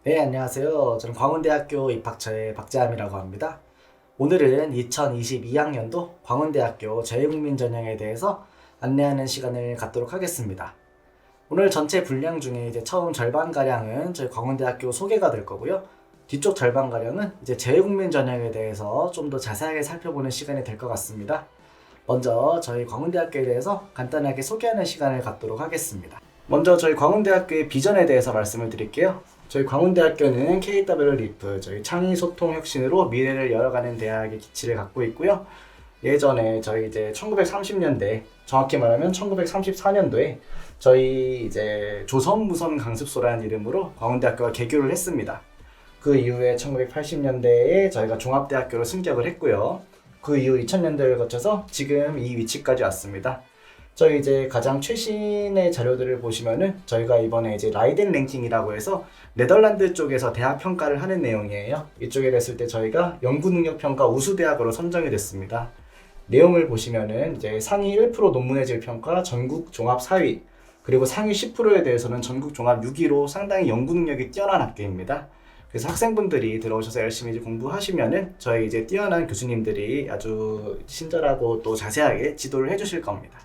네, 안녕하세요. 저는 광운대학교 입학처의 박재함이라고 합니다. 오늘은 2022학년도 광운대학교 재외국민전형에 대해서 안내하는 시간을 갖도록 하겠습니다. 오늘 전체 분량 중에 이제 처음 절반가량은 저희 광운대학교 소개가 될 거고요. 뒤쪽 절반가량은 이제 재외국민전형에 대해서 좀 더 자세하게 살펴보는 시간이 될 것 같습니다. 먼저 저희 광운대학교에 대해서 간단하게 소개하는 시간을 갖도록 하겠습니다. 먼저 저희 광운대학교의 비전에 대해서 말씀을 드릴게요. 저희 광운대학교는 KW 리프, 저희 창의 소통 혁신으로 미래를 열어가는 대학의 기치를 갖고 있고요. 예전에 저희 이제 1930년대, 정확히 말하면 1934년도에 저희 이제 조선무선 강습소라는 이름으로 광운대학교가 개교를 했습니다. 그 이후에 1980년대에 저희가 종합대학교로 승격을 했고요. 그 이후 2000년대를 거쳐서 지금 이 위치까지 왔습니다. 저희 이제 가장 최신의 자료들을 보시면은 저희가 이번에 이제 라이덴 랭킹이라고 해서 네덜란드 쪽에서 대학 평가를 하는 내용이에요. 이쪽에 됐을 때 저희가 연구 능력 평가 우수 대학으로 선정이 됐습니다. 내용을 보시면은 이제 상위 1% 논문의 질 평가 전국 종합 4위, 그리고 상위 10%에 대해서는 전국 종합 6위로 상당히 연구 능력이 뛰어난 학교입니다. 그래서 학생분들이 들어오셔서 열심히 공부하시면은 저희 이제 뛰어난 교수님들이 아주 친절하고 또 자세하게 지도를 해주실 겁니다.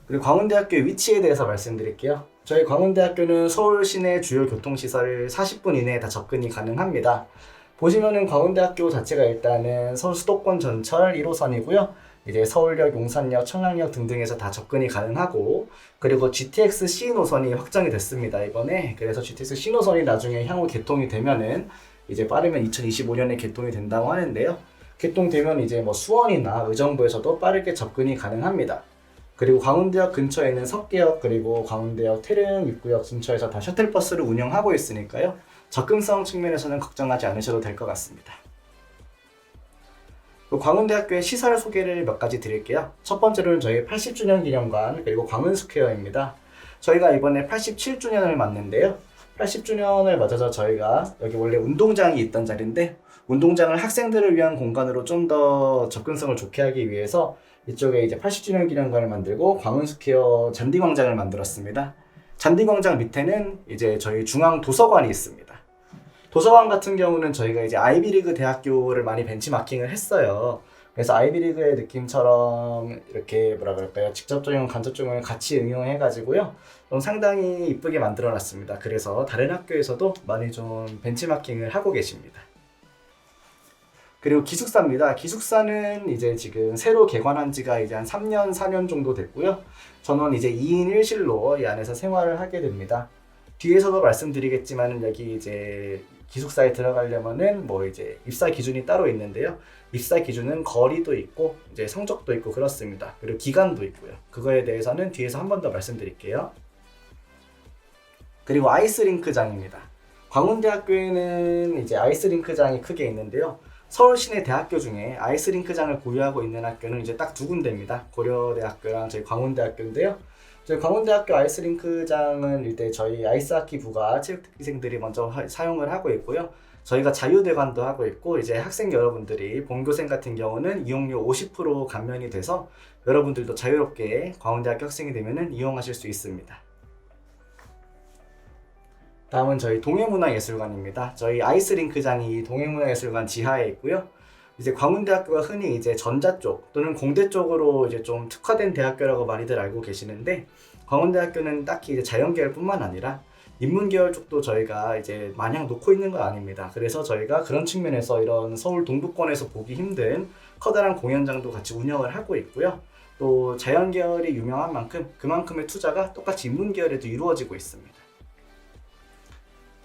그리고 광운대학교의 위치에 대해서 말씀드릴게요. 저희 광운대학교는 서울 시내 주요 교통시설을 40분 이내에 다 접근이 가능합니다. 보시면은 광운대학교 자체가 일단은 서울 수도권 전철 1호선이고요. 이제 서울역, 용산역, 청량역 등등에서 다 접근이 가능하고, 그리고 GTX C 노선이 확정이 됐습니다, 이번에. 그래서 GTX C 노선이 나중에 향후 개통이 되면은 이제 빠르면 2025년에 개통이 된다고 하는데요. 개통되면 이제 뭐 수원이나 의정부에서도 빠르게 접근이 가능합니다. 그리고 광운대역 근처에 있는 석계역, 그리고 광운대역 태릉 입구역 근처에서 다 셔틀버스를 운영하고 있으니까요. 접근성 측면에서는 걱정하지 않으셔도 될 것 같습니다. 광운대학교의 시설 소개를 몇 가지 드릴게요. 첫 번째로는 저희 80주년 기념관, 그리고 광운스퀘어입니다. 저희가 이번에 87주년을 맞는데요. 80주년을 맞아서 저희가 여기 원래 운동장이 있던 자리인데, 운동장을 학생들을 위한 공간으로 좀 더 접근성을 좋게 하기 위해서 이쪽에 이제 80주년 기념관을 만들고 광운스퀘어 잔디광장을 만들었습니다. 잔디광장 밑에는 이제 저희 중앙 도서관이 있습니다. 도서관 같은 경우는 저희가 이제 아이비리그 대학교를 많이 벤치마킹을 했어요. 그래서 아이비리그의 느낌처럼 이렇게 뭐라 그럴까요? 직접 적용, 간접 적용을 같이 응용해 가지고요. 좀 상당히 이쁘게 만들어 놨습니다. 그래서 다른 학교에서도 많이 좀 벤치마킹을 하고 계십니다. 그리고 기숙사입니다. 기숙사는 이제 지금 새로 개관한 지가 이제 한 3년, 4년 정도 됐고요. 저는 이제 2인 1실로 이 안에서 생활을 하게 됩니다. 뒤에서도 말씀드리겠지만 여기 이제 기숙사에 들어가려면은 뭐 이제 입사 기준이 따로 있는데요. 입사 기준은 거리도 있고 이제 성적도 있고 그렇습니다. 그리고 기간도 있고요. 그거에 대해서는 뒤에서 한 번 더 말씀드릴게요. 그리고 아이스링크장입니다. 광운대학교에는 이제 아이스링크장이 크게 있는데요. 서울 시내 대학교 중에 아이스링크장을 보유하고 있는 학교는 이제 딱 두 군데입니다. 고려대학교랑 저희 광운대학교인데요. 저희 광운대학교 아이스링크장은 일대 저희 아이스하키부가 체육특기생들이 먼저 사용을 하고 있고요. 저희가 자유대관도 하고 있고, 이제 학생 여러분들이 본교생 같은 경우는 이용료 50% 감면이 돼서 여러분들도 자유롭게 광운대학교 학생이 되면은 이용하실 수 있습니다. 다음은 저희 동해문화예술관입니다. 저희 아이스링크장이 동해문화예술관 지하에 있고요. 이제 광운대학교가 흔히 이제 전자 쪽 또는 공대 쪽으로 이제 좀 특화된 대학교라고 많이들 알고 계시는데, 광운대학교는 딱히 이제 자연계열뿐만 아니라 인문계열 쪽도 저희가 이제 마냥 놓고 있는 건 아닙니다. 그래서 저희가 그런 측면에서 이런 서울 동부권에서 보기 힘든 커다란 공연장도 같이 운영을 하고 있고요. 또 자연계열이 유명한 만큼 그만큼의 투자가 똑같이 인문계열에도 이루어지고 있습니다.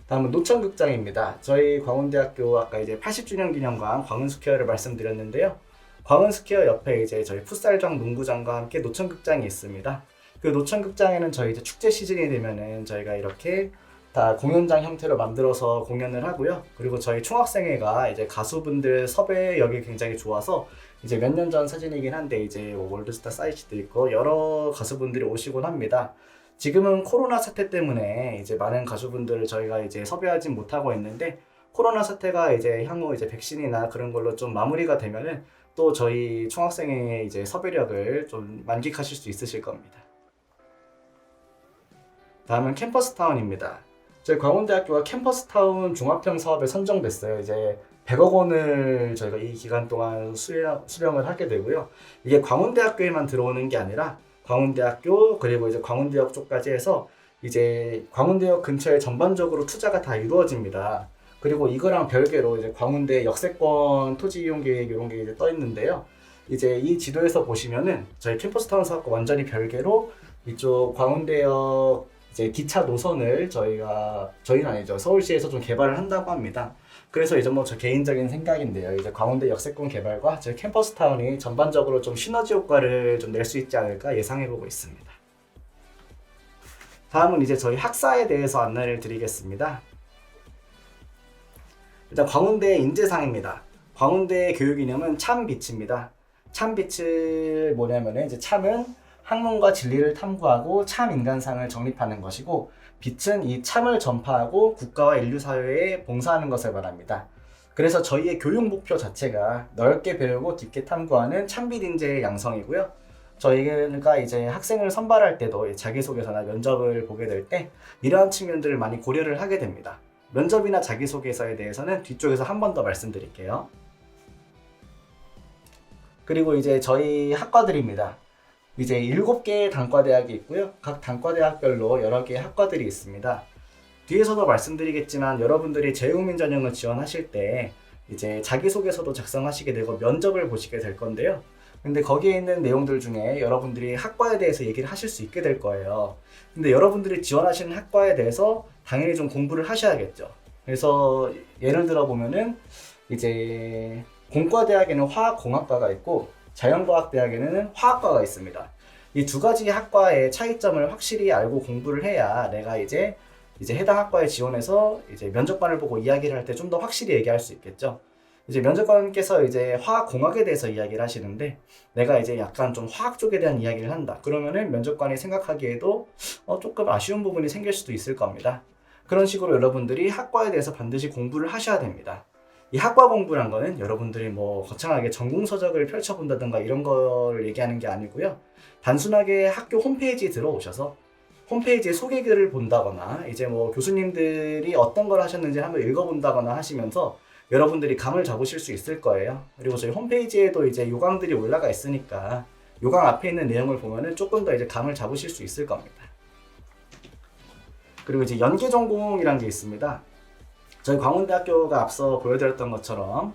다음은 노천극장입니다. 저희 광운대학교 아까 이제 80주년 기념관 광운스퀘어를 말씀드렸는데요. 광운스퀘어 옆에 이제 저희 풋살장, 농구장과 함께 노천극장이 있습니다. 그 노천극장에는 저희 이제 축제 시즌이 되면은 저희가 이렇게 다 공연장 형태로 만들어서 공연을 하고요. 그리고 저희 총학생회가 이제 가수분들 섭외력이 굉장히 좋아서 이제 몇 년 전 사진이긴 한데 이제 월드스타 사이치도 있고 여러 가수분들이 오시곤 합니다. 지금은 코로나 사태 때문에 이제 많은 가수분들을 저희가 이제 섭외하지 못하고 있는데, 코로나 사태가 이제 향후 이제 백신이나 그런 걸로 좀 마무리가 되면은 또 저희 총학생회의 이제 섭외력을 좀 만끽하실 수 있으실 겁니다. 다음은 캠퍼스타운입니다. 저희 광운대학교가 캠퍼스타운 종합형 사업에 선정됐어요. 이제 100억 원을 저희가 이 기간 동안 수령을 하게 되고요. 이게 광운대학교에만 들어오는 게 아니라 광운대학교 그리고 이제 광운대역 쪽까지 해서 이제 광운대역 근처에 전반적으로 투자가 다 이루어집니다. 그리고 이거랑 별개로 이제 광운대 역세권 토지 이용 계획 이런 게 이제 떠 있는데요. 이제 이 지도에서 보시면은 저희 캠퍼스타운 사업과 완전히 별개로 이쪽 광운대역 이제 기차 노선을 저희는 아니죠. 서울시에서 좀 개발을 한다고 합니다. 그래서 이제 뭐 저 개인적인 생각인데요. 이제 광운대 역세권 개발과 저희 캠퍼스타운이 전반적으로 좀 시너지 효과를 좀 낼 수 있지 않을까 예상해보고 있습니다. 다음은 이제 저희 학사에 대해서 안내를 드리겠습니다. 일단 광운대 인재상입니다. 광운대 교육 이념은 참빛입니다. 참빛을 뭐냐면은 이제 참은 학문과 진리를 탐구하고 참 인간상을 정립하는 것이고, 빛은 이 참을 전파하고 국가와 인류 사회에 봉사하는 것을 말합니다. 그래서 저희의 교육 목표 자체가 넓게 배우고 깊게 탐구하는 참빛 인재의 양성이고요. 저희가 이제 학생을 선발할 때도 자기소개서나 면접을 보게 될 때 이러한 측면들을 많이 고려를 하게 됩니다. 면접이나 자기소개서에 대해서는 뒤쪽에서 한 번 더 말씀드릴게요. 그리고 이제 저희 학과들입니다. 이제 7개의 단과대학이 있고요. 각 단과대학별로 여러 개의 학과들이 있습니다. 뒤에서도 말씀드리겠지만 여러분들이 재외국민 전형을 지원하실 때 이제 자기소개서도 작성하시게 되고 면접을 보시게 될 건데요. 근데 거기에 있는 내용들 중에 여러분들이 학과에 대해서 얘기를 하실 수 있게 될 거예요. 근데 여러분들이 지원하시는 학과에 대해서 당연히 좀 공부를 하셔야겠죠. 그래서 예를 들어 보면은 이제 공과대학에는 화학공학과가 있고 자연과학대학에는 화학과가 있습니다. 이 두 가지 학과의 차이점을 확실히 알고 공부를 해야 내가 이제 해당 학과에 지원해서 이제 면접관을 보고 이야기를 할 때 좀 더 확실히 얘기할 수 있겠죠. 이제 면접관께서 이제 화학공학에 대해서 이야기를 하시는데 내가 이제 약간 좀 화학 쪽에 대한 이야기를 한다. 그러면은 면접관이 생각하기에도 조금 아쉬운 부분이 생길 수도 있을 겁니다. 그런 식으로 여러분들이 학과에 대해서 반드시 공부를 하셔야 됩니다. 이 학과 공부란 거는 여러분들이 뭐 거창하게 전공서적을 펼쳐본다든가 이런 걸 얘기하는 게 아니고요. 단순하게 학교 홈페이지에 들어오셔서 홈페이지에 소개글을 본다거나 이제 뭐 교수님들이 어떤 걸 하셨는지 한번 읽어본다거나 하시면서 여러분들이 감을 잡으실 수 있을 거예요. 그리고 저희 홈페이지에도 이제 요강들이 올라가 있으니까 요강 앞에 있는 내용을 보면은 조금 더 이제 감을 잡으실 수 있을 겁니다. 그리고 이제 연계 전공이란 게 있습니다. 저희 광운대학교가 앞서 보여드렸던 것처럼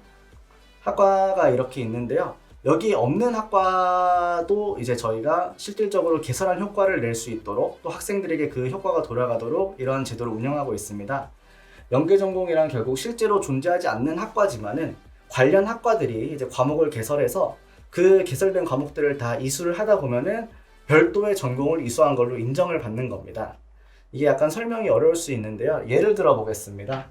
학과가 이렇게 있는데요. 여기 없는 학과도 이제 저희가 실질적으로 개선한 효과를 낼 수 있도록 또 학생들에게 그 효과가 돌아가도록 이러한 제도를 운영하고 있습니다. 연계전공이란 결국 실제로 존재하지 않는 학과지만은 관련 학과들이 이제 과목을 개설해서 그 개설된 과목들을 다 이수를 하다 보면은 별도의 전공을 이수한 걸로 인정을 받는 겁니다. 이게 약간 설명이 어려울 수 있는데요. 예를 들어 보겠습니다.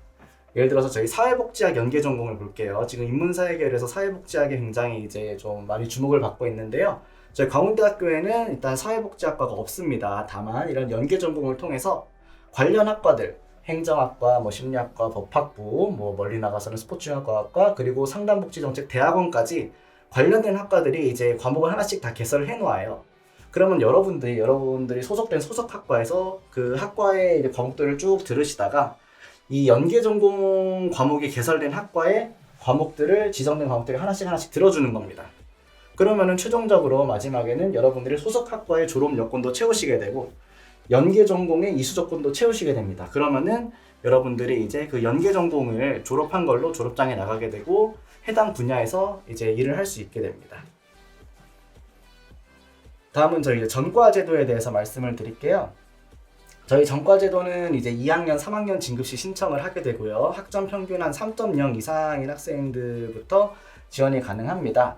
예를 들어서 저희 사회복지학 연계전공을 볼게요. 지금 인문사회계열에서 사회복지학이 굉장히 이제 좀 많이 주목을 받고 있는데요. 저희 광운대학교에는 일단 사회복지학과가 없습니다. 다만 이런 연계전공을 통해서 관련 학과들, 행정학과, 뭐 심리학과, 법학부, 뭐 멀리 나가서는 스포츠융합과학과, 그리고 상담복지정책 대학원까지 관련된 학과들이 이제 과목을 하나씩 다 개설을 해놓아요. 그러면 여러분들이 소속된 소속학과에서 그 학과의 이제 과목들을 쭉 들으시다가 이 연계전공 과목이 개설된 학과의 과목들을 지정된 과목들을 하나씩 들어주는 겁니다. 그러면은 최종적으로 마지막에는 여러분들이 소속학과의 졸업 여건도 채우시게 되고 연계전공의 이수 조건도 채우시게 됩니다. 그러면은 여러분들이 이제 그 연계전공을 졸업한 걸로 졸업장에 나가게 되고 해당 분야에서 이제 일을 할 수 있게 됩니다. 다음은 저희 전과제도에 대해서 말씀을 드릴게요. 저희 전과제도는 이제 2학년, 3학년 진급시 신청을 하게 되고요. 학점 평균 한 3.0 이상인 학생들부터 지원이 가능합니다.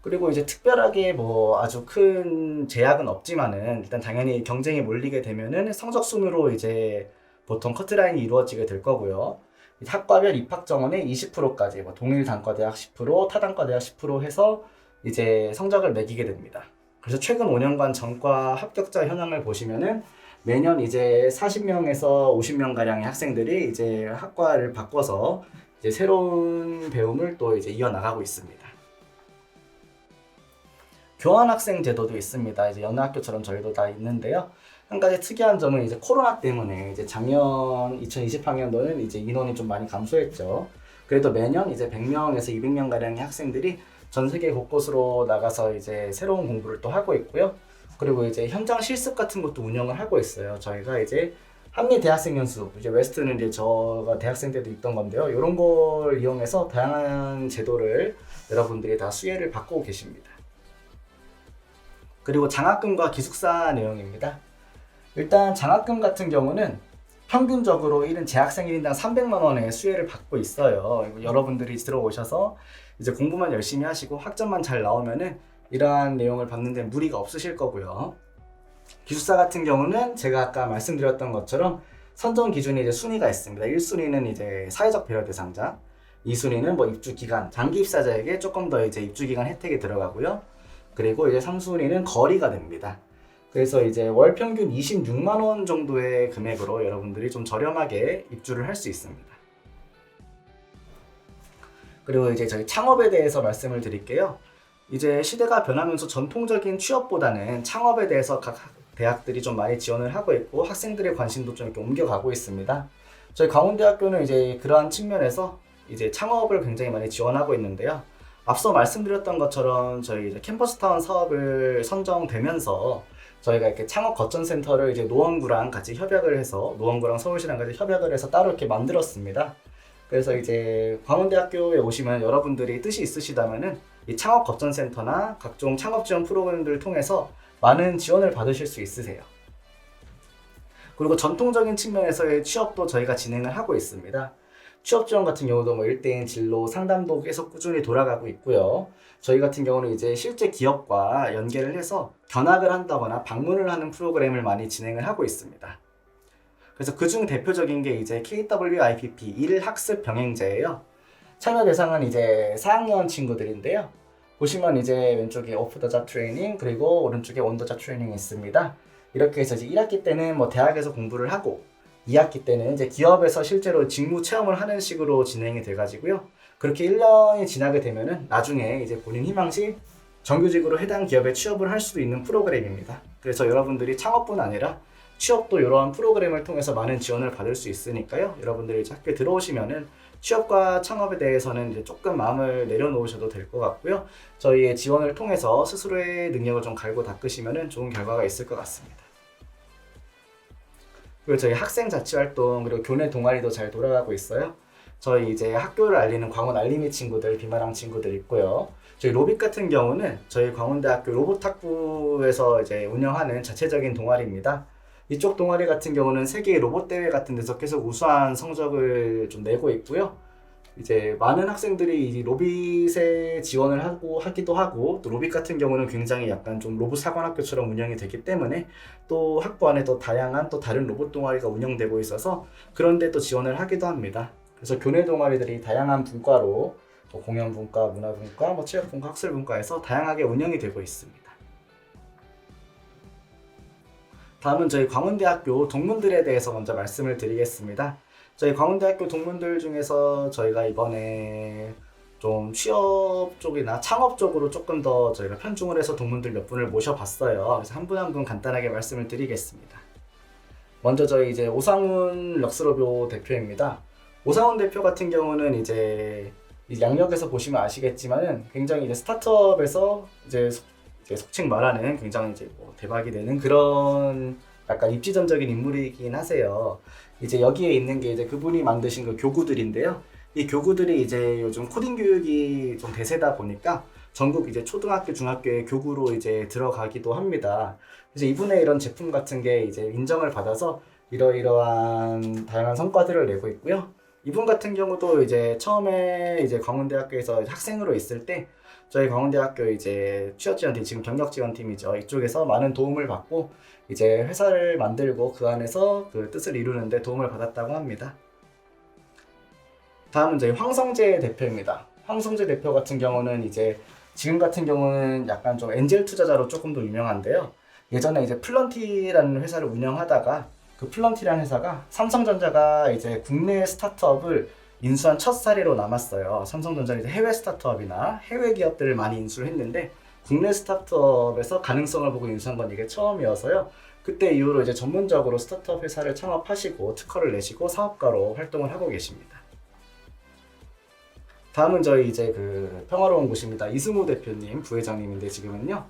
그리고 이제 특별하게 뭐 아주 큰 제약은 없지만은 일단 당연히 경쟁이 몰리게 되면은 성적 순으로 이제 보통 커트라인이 이루어지게 될 거고요. 학과별 입학 정원의 20%까지 뭐 동일 단과대학 10%, 타단과대학 10% 해서 이제 성적을 매기게 됩니다. 그래서 최근 5년간 전과 합격자 현황을 보시면은 매년 이제 40명에서 50명 가량의 학생들이 이제 학과를 바꿔서 이제 새로운 배움을 또 이제 이어나가고 있습니다. 교환학생 제도도 있습니다. 이제 여느 학교처럼 저희도 다 있는데요. 한 가지 특이한 점은 이제 코로나 때문에 이제 작년 2020학년도는 이제 인원이 좀 많이 감소했죠. 그래도 매년 이제 100명에서 200명 가량의 학생들이 전 세계 곳곳으로 나가서 이제 새로운 공부를 또 하고 있고요. 그리고 이제 현장 실습 같은 것도 운영을 하고 있어요. 저희가 이제 한미 대학생 연수, 이제 웨스트는 이제 저가 대학생 때도 있던 건데요. 이런 걸 이용해서 다양한 제도를 여러분들이 다 수혜를 받고 계십니다. 그리고 장학금과 기숙사 내용입니다. 일단 장학금 같은 경우는 평균적으로 1인 재학생 1인당 300만 원의 수혜를 받고 있어요. 여러분들이 들어오셔서 이제 공부만 열심히 하시고 학점만 잘 나오면은 이러한 내용을 받는 데 무리가 없으실 거고요. 기숙사 같은 경우는 제가 아까 말씀드렸던 것처럼 선정 기준이 이제 순위가 있습니다. 1순위는 이제 사회적 배려 대상자, 2순위는 뭐 입주 기간, 장기 입사자에게 조금 더 이제 입주 기간 혜택이 들어가고요. 그리고 이제 3순위는 거리가 됩니다. 그래서 이제 월 평균 26만 원 정도의 금액으로 여러분들이 좀 저렴하게 입주를 할 수 있습니다. 그리고 이제 저희 창업에 대해서 말씀을 드릴게요. 이제 시대가 변하면서 전통적인 취업보다는 창업에 대해서 각 대학들이 좀 많이 지원을 하고 있고 학생들의 관심도 좀 이렇게 옮겨가고 있습니다. 저희 광운대학교는 이제 그러한 측면에서 이제 창업을 굉장히 많이 지원하고 있는데요. 앞서 말씀드렸던 것처럼 저희 이제 캠퍼스타운 사업을 선정되면서 저희가 이렇게 창업 거점센터를 이제 노원구랑 같이 협약을 해서 노원구랑 서울시랑 같이 협약을 해서 따로 이렇게 만들었습니다. 그래서 이제 광운대학교에 오시면 여러분들이 뜻이 있으시다면은 이 창업 거점센터나 각종 창업 지원 프로그램들을 통해서 많은 지원을 받으실 수 있으세요. 그리고 전통적인 측면에서의 취업도 저희가 진행을 하고 있습니다. 취업 지원 같은 경우도 뭐 1대1 진로 상담도 계속 꾸준히 돌아가고 있고요. 저희 같은 경우는 이제 실제 기업과 연계를 해서 견학을 한다거나 방문을 하는 프로그램을 많이 진행을 하고 있습니다. 그래서 그중 대표적인 게 이제 KWIPP 1학습 병행제예요. 참여 대상은 이제 4학년 친구들인데요. 보시면 이제 왼쪽에 오프 더 잡 트레이닝 그리고 오른쪽에 온 더 잡 트레이닝이 있습니다. 이렇게 해서 이제 1학기 때는 뭐 대학에서 공부를 하고 2학기 때는 이제 기업에서 실제로 직무 체험을 하는 식으로 진행이 돼가지고요. 그렇게 1년이 지나게 되면은 나중에 이제 본인 희망시 정규직으로 해당 기업에 취업을 할 수도 있는 프로그램입니다. 그래서 여러분들이 창업뿐 아니라 취업도 이러한 프로그램을 통해서 많은 지원을 받을 수 있으니까요. 여러분들이 이제 학교에 들어오시면은 취업과 창업에 대해서는 이제 조금 마음을 내려놓으셔도 될 것 같고요. 저희의 지원을 통해서 스스로의 능력을 좀 갈고 닦으시면은 좋은 결과가 있을 것 같습니다. 그리고 저희 학생 자치 활동 그리고 교내 동아리도 잘 돌아가고 있어요. 저희 이제 학교를 알리는 광운 알림이 친구들, 비마랑 친구들 있고요. 저희 로빗 같은 경우는 저희 광운대학교 로봇학부에서 이제 운영하는 자체적인 동아리입니다. 이쪽 동아리 같은 경우는 세계 로봇 대회 같은 데서 계속 우수한 성적을 좀 내고 있고요. 이제 많은 학생들이 이 로빗에 지원을 하기도 하고 또 로빗 같은 경우는 굉장히 약간 좀 로봇 사관학교처럼 운영이 되기 때문에 또 학부 안에 또 다양한 또 다른 로봇 동아리가 운영되고 있어서 그런 데 또 지원을 하기도 합니다. 그래서 교내 동아리들이 다양한 분과로 공연분과, 문화분과, 체육분과, 학술분과에서 다양하게 운영이 되고 있습니다. 다음은 저희 광운대학교 동문들에 대해서 먼저 말씀을 드리겠습니다. 저희 광운대학교 동문들 중에서 저희가 이번에 좀 취업 쪽이나 창업 쪽으로 조금 더 저희가 편중을 해서 동문들 몇 분을 모셔봤어요. 그래서 한 분 한 분 간단하게 말씀을 드리겠습니다. 먼저 저희 이제 오상훈 럭스러뷰 대표입니다. 오상훈 대표 같은 경우는 이제 양력에서 보시면 아시겠지만은 굉장히 이제 스타트업에서 이제 속칭 말하는 굉장히 이제 뭐 대박이 되는 그런 약간 입지전적인 인물이긴 하세요. 이제 여기에 있는 게 이제 그분이 만드신 그 교구들인데요. 이 교구들이 이제 요즘 코딩 교육이 좀 대세다 보니까 전국 이제 초등학교, 중학교의 교구로 이제 들어가기도 합니다. 그래서 이분의 이런 제품 같은 게 이제 인정을 받아서 이러이러한 다양한 성과들을 내고 있고요. 이분 같은 경우도 이제 처음에 이제 광운대학교에서 학생으로 있을 때 저희 광운대학교 이제 취업지원팀, 지금 경력지원팀이죠. 이쪽에서 많은 도움을 받고 이제 회사를 만들고 그 안에서 그 뜻을 이루는데 도움을 받았다고 합니다. 다음은 저희 황성재 대표입니다. 황성재 대표 같은 경우는 이제 지금 같은 경우는 약간 좀 엔젤 투자자로 조금 더 유명한데요. 예전에 이제 플런티라는 회사를 운영하다가 그 플런티라는 회사가 삼성전자가 이제 국내 스타트업을 인수한 첫 사례로 남았어요. 삼성전자는 이제 해외 스타트업이나 해외 기업들을 많이 인수를 했는데 국내 스타트업에서 가능성을 보고 인수한 건 이게 처음이어서요. 그때 이후로 이제 전문적으로 스타트업 회사를 창업하시고 특허를 내시고 사업가로 활동을 하고 계십니다. 다음은 저희 이제 그 평화로운 곳입니다. 이승우 대표님 부회장님인데 지금은요.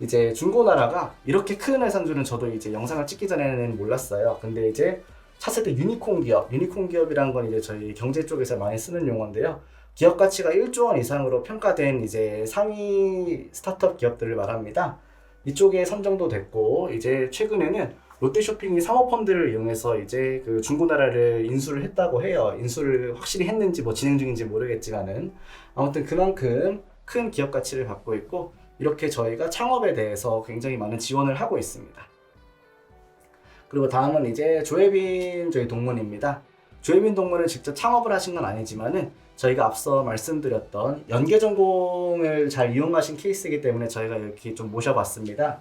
이제 중고나라가 이렇게 큰 회사인 줄은 저도 이제 영상을 찍기 전에는 몰랐어요. 근데 이제 차세대 유니콘 기업이란 건 이제 저희 경제 쪽에서 많이 쓰는 용어인데요. 기업 가치가 1조 원 이상으로 평가된 이제 상위 스타트업 기업들을 말합니다. 이쪽에 선정도 됐고 이제 최근에는 롯데쇼핑이 사모펀드를 이용해서 이제 그 중고나라를 인수를 했다고 해요. 인수를 확실히 했는지 뭐 진행 중인지 모르겠지만은 아무튼 그만큼 큰 기업 가치를 갖고 있고 이렇게 저희가 창업에 대해서 굉장히 많은 지원을 하고 있습니다. 그리고 다음은 이제 조혜빈 저희 동문입니다. 조혜빈 동문은 직접 창업을 하신 건 아니지만은 저희가 앞서 말씀드렸던 연계 전공을 잘 이용하신 케이스이기 때문에 저희가 이렇게 좀 모셔봤습니다.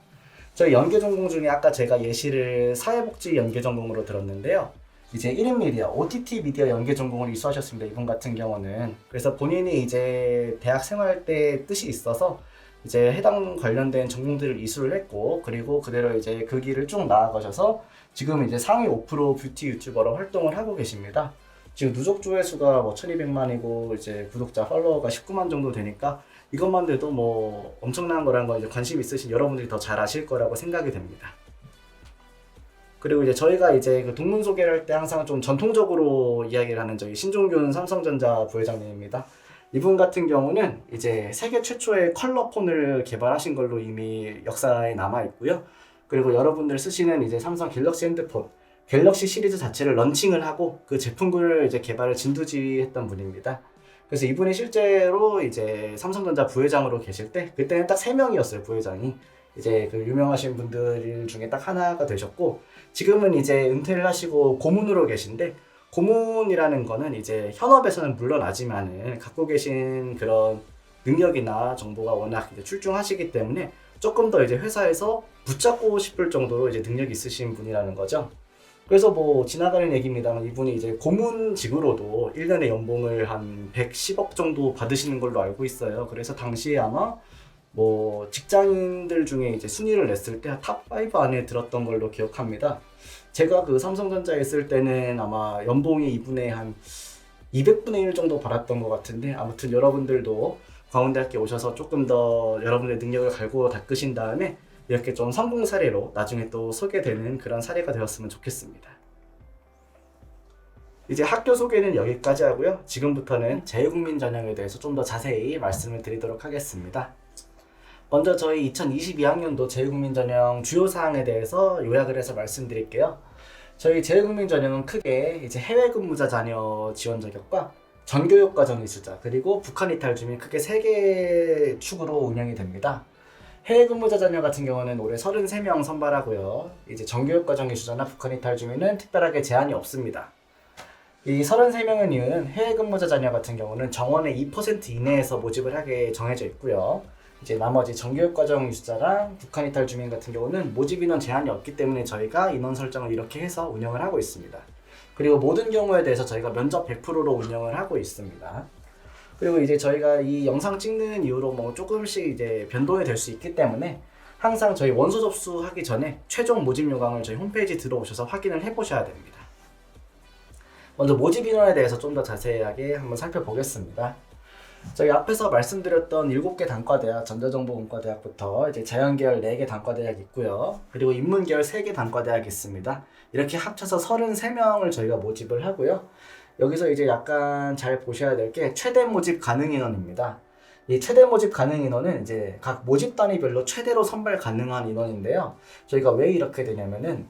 저희 연계 전공 중에 아까 제가 예시를 사회복지 연계 전공으로 들었는데요. 이제 1인 미디어, OTT 미디어 연계 전공을 이수하셨습니다. 이분 같은 경우는. 그래서 본인이 이제 대학 생활 때 뜻이 있어서 이제 해당 관련된 전공들을 이수를 했고, 그리고 그대로 이제 그 길을 쭉 나아가셔서 지금 이제 상위 5% 뷰티 유튜버로 활동을 하고 계십니다. 지금 누적 조회수가 뭐 1200만이고 이제 구독자 팔로워가 19만 정도 되니까 이것만 돼도 뭐 엄청난 거라는 거 이제 관심 있으신 여러분들이 더 잘 아실 거라고 생각이 됩니다. 그리고 이제 저희가 이제 그 동문 소개를 할 때 항상 좀 전통적으로 이야기를 하는 저희 신종균 삼성전자 부회장님입니다. 이분 같은 경우는 이제 세계 최초의 컬러 폰을 개발하신 걸로 이미 역사에 남아 있고요. 그리고 여러분들 쓰시는 이제 삼성 갤럭시 핸드폰, 갤럭시 시리즈 자체를 런칭을 하고 그 제품군을 이제 개발을 진두지휘했던 분입니다. 그래서 이분이 실제로 이제 삼성전자 부회장으로 계실 때 그때는 딱 3명이었어요, 부회장이. 이제 그 유명하신 분들 중에 딱 하나가 되셨고 지금은 이제 은퇴를 하시고 고문으로 계신데 고문이라는 거는 이제 현업에서는 물론하지만은 갖고 계신 그런 능력이나 정보가 워낙 이제 출중하시기 때문에 조금 더 이제 회사에서 붙잡고 싶을 정도로 이제 능력이 있으신 분이라는 거죠. 그래서 뭐 지나가는 얘기입니다만 이분이 이제 고문직으로도 1년에 연봉을 한 110억 정도 받으시는 걸로 알고 있어요. 그래서 당시에 아마 뭐 직장인들 중에 이제 순위를 냈을 때 탑5 안에 들었던 걸로 기억합니다. 제가 그 삼성전자에 있을 때는 아마 연봉이 이분의 한 200분의 1 정도 받았던 것 같은데 아무튼 여러분들도 광운대학교 오셔서 조금 더 여러분의 능력을 갈고 닦으신 다음에 이렇게 좀 성공 사례로 나중에 또 소개되는 그런 사례가 되었으면 좋겠습니다. 이제 학교 소개는 여기까지 하고요. 지금부터는 제휴국민 전형에 대해서 좀 더 자세히 말씀을 드리도록 하겠습니다. 먼저 저희 2022학년도 제휴국민 전형 주요 사항에 대해서 요약을 해서 말씀드릴게요. 저희 제휴국민 전형은 크게 이제 해외 근무자 자녀 지원 자격과 전교육 과정 이수자 그리고 북한 이탈 주민 크게 3개 축으로 운영이 됩니다. 해외 근무자 자녀 같은 경우는 올해 33명 선발하고요. 이제 전교육 과정 이수자나 북한 이탈 주민은 특별하게 제한이 없습니다. 이 33명의 이유는 해외 근무자 자녀 같은 경우는 정원의 2% 이내에서 모집을 하게 정해져 있고요. 이제 나머지 전교육 과정 이수자랑 북한 이탈 주민 같은 경우는 모집 인원 제한이 없기 때문에 저희가 인원 설정을 이렇게 해서 운영을 하고 있습니다. 그리고 모든 경우에 대해서 저희가 면접 100%로 운영을 하고 있습니다. 그리고 이제 저희가 이 영상 찍는 이후로 뭐 조금씩 이제 변동이 될 수 있기 때문에 항상 저희 원서 접수하기 전에 최종 모집 요강을 저희 홈페이지 들어오셔서 확인을 해보셔야 됩니다. 먼저 모집 인원에 대해서 좀 더 자세하게 한번 살펴보겠습니다. 저희 앞에서 말씀드렸던 7개 단과대학, 전자정보공과대학부터 이제 자연계열 4개 단과대학 있고요. 그리고 인문계열 3개 단과대학 있습니다. 이렇게 합쳐서 33명을 저희가 모집을 하고요. 여기서 이제 약간 잘 보셔야 될 게 최대 모집 가능 인원입니다. 이 최대 모집 가능 인원은 이제 각 모집 단위별로 최대로 선발 가능한 인원인데요. 저희가 왜 이렇게 되냐면은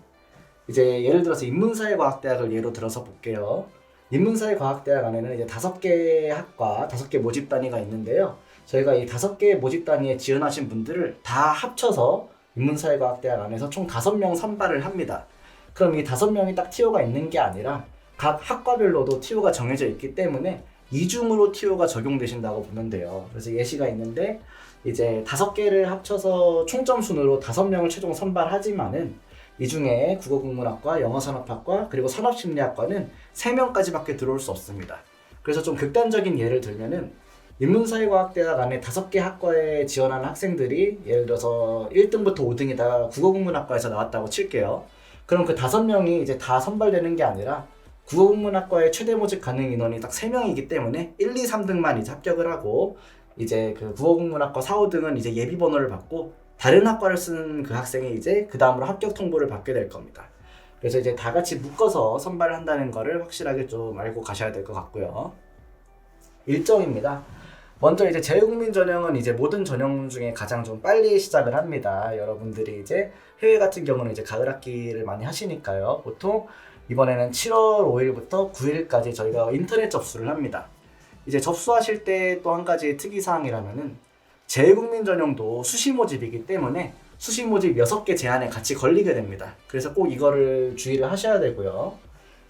이제 예를 들어서 인문사회과학대학을 예로 들어서 볼게요. 인문사회과학대학 안에는 이제 5개 학과, 5개 모집 단위가 있는데요. 저희가 이 5개 모집 단위에 지원하신 분들을 다 합쳐서 인문사회과학대학 안에서 총 5명 선발을 합니다. 그럼 이 5명이 딱 TO가 있는 게 아니라 각 학과별로도 TO가 정해져 있기 때문에 이중으로 TO가 적용되신다고 보면 돼요. 그래서 예시가 있는데 이제 5개를 합쳐서 총점 순으로 5명을 최종 선발하지만은 이 중에 국어국문학과, 영어산업학과, 그리고 산업심리학과는 3명까지밖에 들어올 수 없습니다. 그래서 좀 극단적인 예를 들면은 인문사회과학대학 안에 5개 학과에 지원하는 학생들이 예를 들어서 1등부터 5등이 다 국어국문학과에서 나왔다고 칠게요. 그럼 그 5명이 이제 다 선발되는 게 아니라 국어국문학과의 최대 모집 가능 인원이 딱 3명이기 때문에 1, 2, 3등만 이제 합격을 하고 이제 그 국어국문학과 4, 5등은 이제 예비 번호를 받고 다른 학과를 쓴 그 학생이 이제 그 다음으로 합격 통보를 받게 될 겁니다. 그래서 이제 다 같이 묶어서 선발을 한다는 거를 확실하게 좀 알고 가셔야 될 것 같고요. 일정입니다. 먼저 이제 재외국민 전형은 이제 모든 전형 중에 가장 좀 빨리 시작을 합니다. 여러분들이 이제 해외 같은 경우는 이제 가을 학기를 많이 하시니까요. 보통 이번에는 7월 5일부터 9일까지 저희가 인터넷 접수를 합니다. 이제 접수하실 때 또 한 가지 특이사항이라면은 재외국민 전형도 수시 모집이기 때문에 수시 모집 6개 제한에 같이 걸리게 됩니다. 그래서 꼭 이거를 주의를 하셔야 되고요.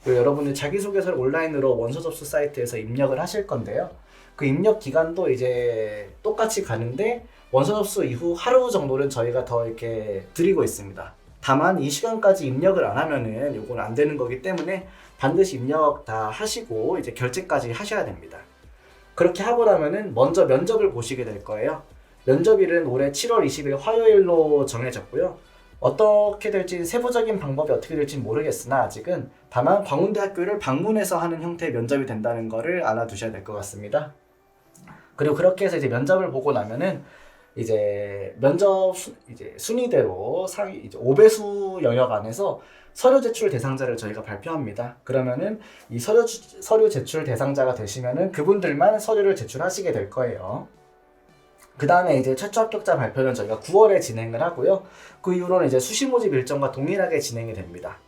그리고 여러분들 자기소개서를 온라인으로 원서 접수 사이트에서 입력을 하실 건데요. 그 입력 기간도 이제 똑같이 가는데 원서 접수 이후 하루 정도는 저희가 더 이렇게 드리고 있습니다. 다만 이 시간까지 입력을 안 하면은 요건 안 되는 거기 때문에 반드시 입력 다 하시고 이제 결제까지 하셔야 됩니다. 그렇게 하고 나면은 먼저 면접을 보시게 될 거예요. 면접일은 올해 7월 20일 화요일로 정해졌고요. 어떻게 될지 세부적인 방법이 어떻게 될지 모르겠으나 아직은 다만 광운대학교를 방문해서 하는 형태의 면접이 된다는 거를 알아두셔야 될 것 같습니다. 그리고 그렇게 해서 이제 면접을 보고 나면은 이제 면접 이제 순위대로 상위 이제 5배수 영역 안에서 서류 제출 대상자를 저희가 발표합니다. 그러면은 이 서류 제출 대상자가 되시면은 그분들만 서류를 제출하시게 될 거예요. 그 다음에 이제 최초 합격자 발표는 저희가 9월에 진행을 하고요. 그 이후로는 이제 수시 모집 일정과 동일하게 진행이 됩니다.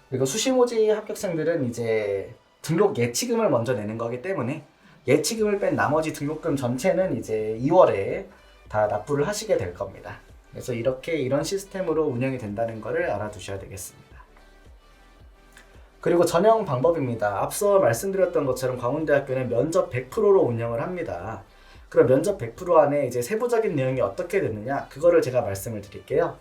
그리고 수시 모집 합격생들은 이제 등록 예치금을 먼저 내는 거기 때문에 예치금을 뺀 나머지 등록금 전체는 이제 2월에 다 납부를 하시게 될 겁니다. 그래서 이런 시스템으로 운영이 된다는 것을 알아두셔야 되겠습니다. 그리고 전형 방법입니다. 앞서 말씀드렸던 것처럼 광운대학교는 면접 100%로 운영을 합니다. 그럼 면접 100% 안에 이제 세부적인 내용이 어떻게 되느냐 그거를 제가 말씀을 드릴게요.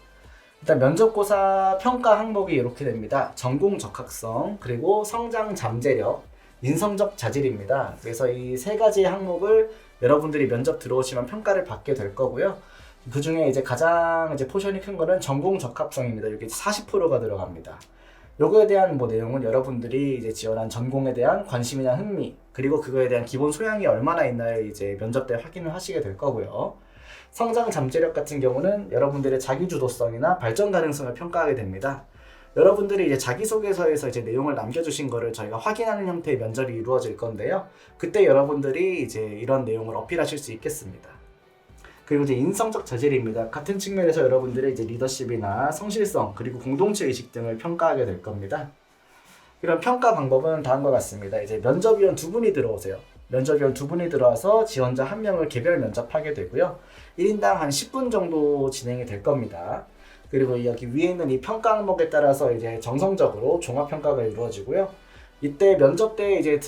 일단 면접고사 평가 항목이 이렇게 됩니다. 전공 적합성, 그리고 성장 잠재력, 인성적 자질입니다. 그래서 이 3가지 항목을 여러분들이 면접 들어오시면 평가를 받게 될 거고요. 그 중에 이제 가장 이제 포션이 큰 거는 전공 적합성입니다. 여기 40%가 들어갑니다. 요거에 대한 내용은 여러분들이 이제 지원한 전공에 대한 관심이나 흥미, 그리고 그거에 대한 기본 소양이 얼마나 있나요? 이제 면접 때 확인을 하시게 될 거고요. 성장 잠재력 같은 경우는 여러분들의 자기주도성이나 발전 가능성을 평가하게 됩니다. 여러분들이 이제 자기소개서에서 이제 내용을 남겨주신 거를 저희가 확인하는 형태의 면접이 이루어질 건데요. 그때 여러분들이 이제 이런 내용을 어필하실 수 있겠습니다. 그리고 이제 인성적 자질입니다. 같은 측면에서 여러분들의 이제 리더십이나 성실성, 그리고 공동체 의식 등을 평가하게 될 겁니다. 이런 평가 방법은 다음과 같습니다. 이제 면접위원 2분이 들어오세요. 면접위원 2분이 들어와서 지원자 1명을 개별 면접하게 되고요. 1인당 한 10분 정도 진행이 될 겁니다. 그리고 여기 위에 있는 이 평가 항목에 따라서 이제 정성적으로 종합평가가 이루어지고요. 이때 면접 때 이제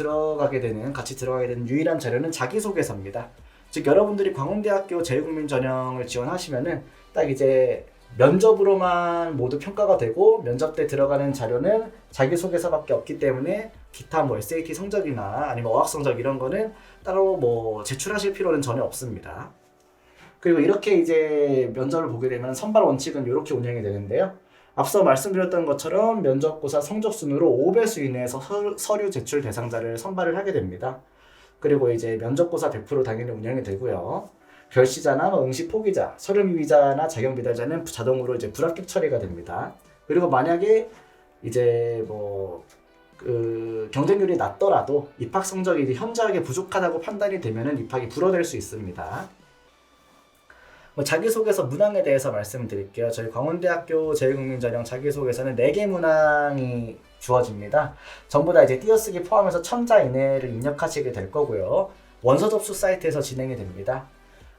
같이 들어가게 되는 유일한 자료는 자기소개서입니다. 즉 여러분들이 광운대학교 재외국민 전형을 지원하시면은 딱 이제 면접으로만 모두 평가가 되고 면접 때 들어가는 자료는 자기소개서밖에 없기 때문에 기타 SAT 성적이나 아니면 어학 성적 이런 거는 따로 제출하실 필요는 전혀 없습니다. 그리고 이렇게 이제 면접을 보게 되면 선발 원칙은 이렇게 운영이 되는데요. 앞서 말씀드렸던 것처럼 면접고사 성적 순으로 5배수 이내에서 서류 제출 대상자를 선발을 하게 됩니다. 그리고 이제 면접고사 100% 당연히 운영이 되고요. 별시자나 응시 포기자, 서류 미비자나 자격 미달자는 자동으로 이제 불합격 처리가 됩니다. 그리고 만약에 이제 경쟁률이 낮더라도 입학 성적이 이제 현저하게 부족하다고 판단이 되면은 입학이 불허될 수 있습니다. 자기소개서 문항에 대해서 말씀드릴게요. 저희 광운대학교 재외국민전형 자기소개서는 4개 문항이 주어집니다. 전부 다 이제 띄어쓰기 포함해서 1000자 이내를 입력하시게 될 거고요. 원서 접수 사이트에서 진행이 됩니다.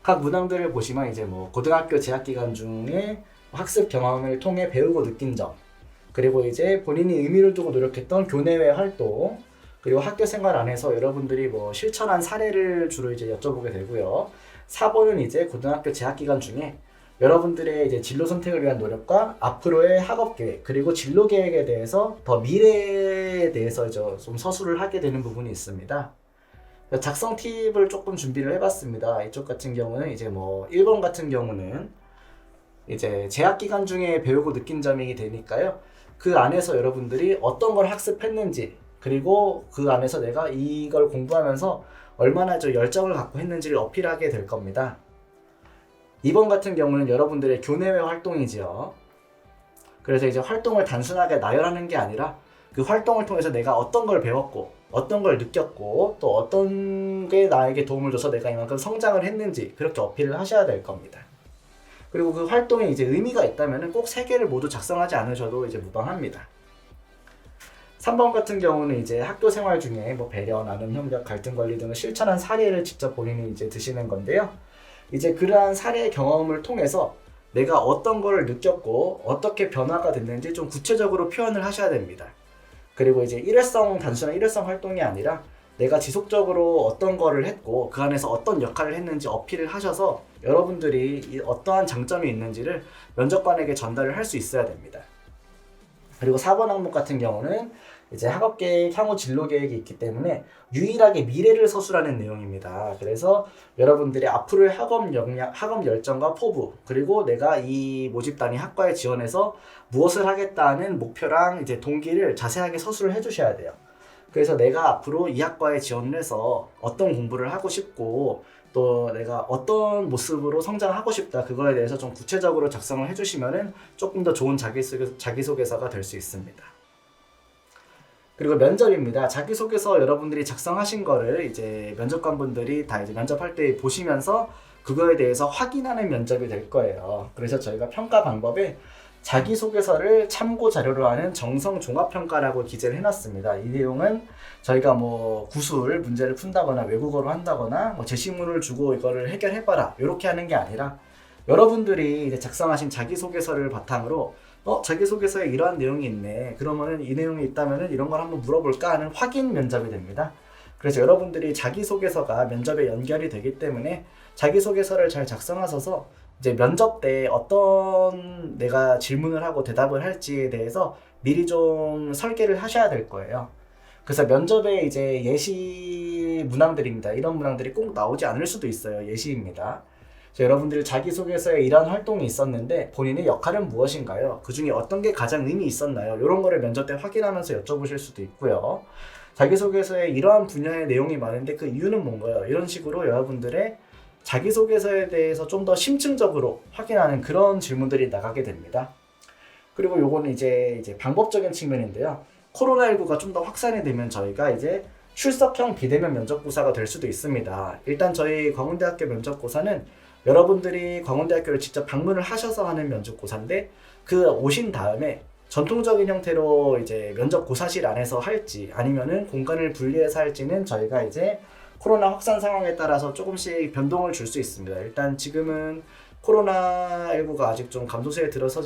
각 문항들을 보시면 이제 고등학교 재학 기간 중에 학습 경험을 통해 배우고 느낀 점, 그리고 이제 본인이 의미를 두고 노력했던 교내외 활동, 그리고 학교 생활 안에서 여러분들이 실천한 사례를 주로 이제 여쭤보게 되고요. 4번은 이제 고등학교 재학 기간 중에 여러분들의 이제 진로 선택을 위한 노력과 앞으로의 학업 계획, 그리고 진로 계획에 대해서 더 미래에 대해서 좀 서술을 하게 되는 부분이 있습니다. 작성 팁을 조금 준비를 해봤습니다. 이쪽 같은 경우는 이제 뭐 1번 같은 경우는 이제 재학 기간 중에 배우고 느낀 점이 되니까요. 그 안에서 여러분들이 어떤 걸 학습했는지, 그리고 그 안에서 내가 이걸 공부하면서 얼마나 좀 열정을 갖고 했는지를 어필하게 될 겁니다. 2번 같은 경우는 여러분들의 교내외 활동이지요. 그래서 이제 활동을 단순하게 나열하는 게 아니라 그 활동을 통해서 내가 어떤 걸 배웠고 어떤 걸 느꼈고 또 어떤 게 나에게 도움을 줘서 내가 이만큼 성장을 했는지 그렇게 어필을 하셔야 될 겁니다. 그리고 그 활동에 이제 의미가 있다면 꼭 3개를 모두 작성하지 않으셔도 이제 무방합니다. 3번 같은 경우는 이제 학교 생활 중에 뭐 배려, 나눔, 협력, 갈등 관리 등을 실천한 사례를 직접 본인이 이제 드시는 건데요. 이제 그러한 사례 경험을 통해서 내가 어떤 거를 느꼈고 어떻게 변화가 됐는지 좀 구체적으로 표현을 하셔야 됩니다. 그리고 이제 단순한 일회성 활동이 아니라 내가 지속적으로 어떤 거를 했고 그 안에서 어떤 역할을 했는지 어필을 하셔서 여러분들이 어떠한 장점이 있는지를 면접관에게 전달을 할 수 있어야 됩니다. 그리고 4번 항목 같은 경우는 이제 학업 계획, 향후 진로 계획이 있기 때문에 유일하게 미래를 서술하는 내용입니다. 그래서 여러분들이 앞으로의 학업 열정과 포부, 그리고 내가 이 모집단위 학과에 지원해서 무엇을 하겠다는 목표랑 이제 동기를 자세하게 서술을 해주셔야 돼요. 그래서 내가 앞으로 이 학과에 지원을 해서 어떤 공부를 하고 싶고 또 내가 어떤 모습으로 성장하고 싶다, 그거에 대해서 좀 구체적으로 작성을 해주시면은 조금 더 좋은 자기소개서가 될 수 있습니다. 그리고 면접입니다. 자기소개서 여러분들이 작성하신 거를 이제 면접관분들이 다 이제 면접할 때 보시면서 그거에 대해서 확인하는 면접이 될 거예요. 그래서 저희가 평가 방법에 자기소개서를 참고 자료로 하는 정성 종합평가라고 기재를 해놨습니다. 이 내용은 저희가 뭐 구술 문제를 푼다거나 외국어로 한다거나 뭐 제시문을 주고 이거를 해결해봐라 이렇게 하는 게 아니라 여러분들이 이제 작성하신 자기소개서를 바탕으로 자기소개서에 이러한 내용이 있네, 그러면은 이 내용이 있다면은 이런 걸 한번 물어볼까 하는 확인 면접이 됩니다. 그래서 여러분들이 자기소개서가 면접에 연결이 되기 때문에 자기소개서를 잘 작성하셔서 이제 면접 때 어떤 내가 질문을 하고 대답을 할지에 대해서 미리 좀 설계를 하셔야 될 거예요. 그래서 면접에 이제 예시 문항들입니다. 이런 문항들이 꼭 나오지 않을 수도 있어요. 예시입니다. 여러분들이 자기소개서에 이런 활동이 있었는데 본인의 역할은 무엇인가요? 그 중에 어떤 게 가장 의미 있었나요? 이런 거를 면접 때 확인하면서 여쭤보실 수도 있고요. 자기소개서에 이러한 분야의 내용이 많은데 그 이유는 뭔가요? 이런 식으로 여러분들의 자기소개서에 대해서 좀 더 심층적으로 확인하는 그런 질문들이 나가게 됩니다. 그리고 요거는 이제 방법적인 측면인데요. 코로나19가 좀 더 확산이 되면 저희가 이제 출석형 비대면 면접고사가 될 수도 있습니다. 일단 저희 광운대학교 면접고사는 여러분들이 광운대학교를 직접 방문을 하셔서 하는 면접고사인데 그 오신 다음에 전통적인 형태로 이제 면접고사실 안에서 할지 아니면은 공간을 분리해서 할지는 저희가 이제 코로나 확산 상황에 따라서 조금씩 변동을 줄 수 있습니다. 일단 지금은 코로나19가 아직 좀 감소세에 들어서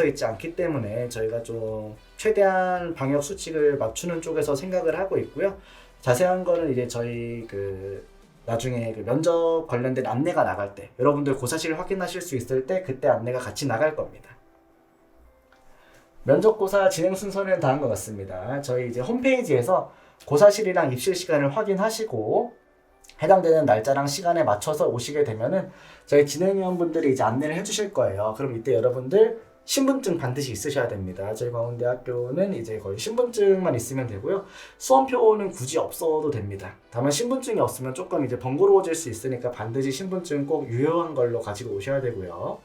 있지 않기 때문에 저희가 좀 최대한 방역 수칙을 맞추는 쪽에서 생각을 하고 있고요. 자세한 거는 이제 저희 나중에 면접 관련된 안내가 나갈 때 여러분들 고사실을 확인하실 수 있을 때 그때 안내가 같이 나갈 겁니다. 면접고사 진행 순서는 다음과 같습니다. 저희 이제 홈페이지에서 고사실이랑 입실 시간을 확인하시고 해당되는 날짜랑 시간에 맞춰서 오시게 되면은 저희 진행위원분들이 이제 안내를 해주실 거예요. 그럼 이때 여러분들 신분증 반드시 있으셔야 됩니다. 저희 광운대학교는 이제 거의 신분증만 있으면 되고요. 수험표는 굳이 없어도 됩니다. 다만 신분증이 없으면 조금 이제 번거로워질 수 있으니까 반드시 신분증 꼭 유효한 걸로 가지고 오셔야 되고요.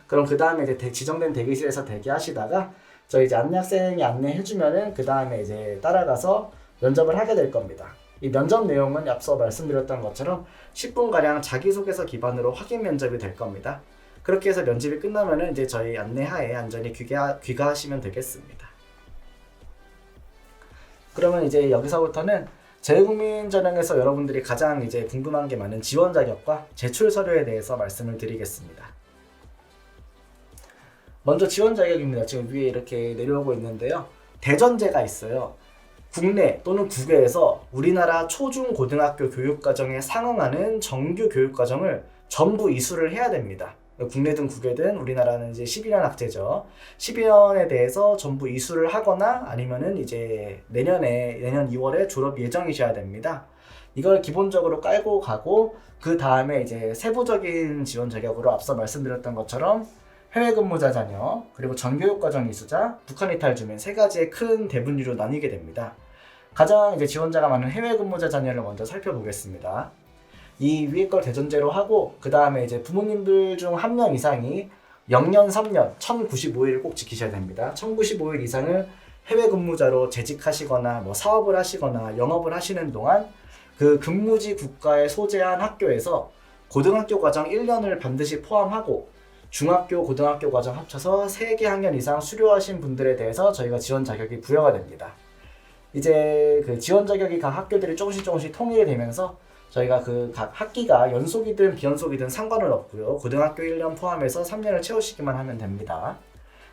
그럼 그 다음에 이제 지정된 대기실에서 대기하시다가 저희 이제 안내학생이 안내해주면은 그 다음에 이제 따라가서 면접을 하게 될 겁니다. 이 면접 내용은 앞서 말씀드렸던 것처럼 10분가량 자기소개서 기반으로 확인 면접이 될 겁니다. 그렇게 해서 면접이 끝나면은 이제 저희 안내하에 안전히 귀가하시면 되겠습니다. 그러면 이제 여기서부터는 재외국민 전형에서 여러분들이 가장 이제 궁금한 게 많은 지원 자격과 제출 서류에 대해서 말씀을 드리겠습니다. 먼저 지원 자격입니다. 지금 위에 이렇게 내려오고 있는데요. 대전제가 있어요. 국내 또는 국외에서 우리나라 초중고등학교 교육과정에 상응하는 정규 교육과정을 전부 이수를 해야 됩니다. 국내든 국외든 우리나라는 이제 12년 학제죠. 12년에 대해서 전부 이수를 하거나 아니면은 이제 내년 2월에 졸업 예정이셔야 됩니다. 이걸 기본적으로 깔고 가고, 그 다음에 이제 세부적인 지원 자격으로 앞서 말씀드렸던 것처럼 해외 근무자 자녀, 그리고 전교육과정 이수자, 북한 이탈 주민 세 가지의 큰 대분류로 나뉘게 됩니다. 가장 이제 지원자가 많은 해외 근무자 자녀를 먼저 살펴보겠습니다. 이 위에 걸 대전제로 하고, 그 다음에 이제 부모님들 중 한 명 이상이 0년, 3년, 1095일을 꼭 지키셔야 됩니다. 1095일 이상을 해외 근무자로 재직하시거나 뭐 사업을 하시거나 영업을 하시는 동안 그 근무지 국가에 소재한 학교에서 고등학교 과정 1년을 반드시 포함하고 중학교, 고등학교 과정 합쳐서 3개 학년 이상 수료하신 분들에 대해서 저희가 지원 자격이 부여가 됩니다. 이제 그 지원 자격이 각 학교들이 조금씩 통일이 되면서 저희가 그 각 학기가 연속이든 비연속이든 상관은 없고요. 고등학교 1년 포함해서 3년을 채우시기만 하면 됩니다.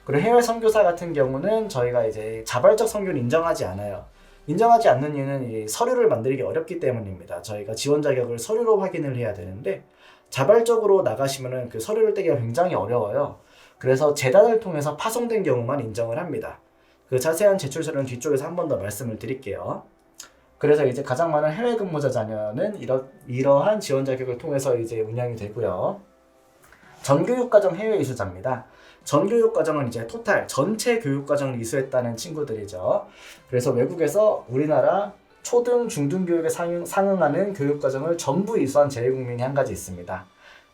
그리고 해외 선교사 같은 경우는 저희가 이제 자발적 선교를 인정하지 않아요. 인정하지 않는 이유는 이 서류를 만들기 어렵기 때문입니다. 저희가 지원 자격을 서류로 확인을 해야 되는데 자발적으로 나가시면은 그 서류를 떼기가 굉장히 어려워요. 그래서 재단을 통해서 파송된 경우만 인정을 합니다. 그 자세한 제출서는 뒤쪽에서 한 번 더 말씀을 드릴게요. 그래서 이제 가장 많은 해외 근무자 자녀는 이러한 지원 자격을 통해서 이제 운영이 되고요. 전교육과정 해외 이수자입니다. 전교육과정은 이제 토탈 전체 교육과정을 이수했다는 친구들이죠. 그래서 외국에서 우리나라 초등, 중등 교육에 상응하는 교육과정을 전부 이수한 재외국민이 한 가지 있습니다.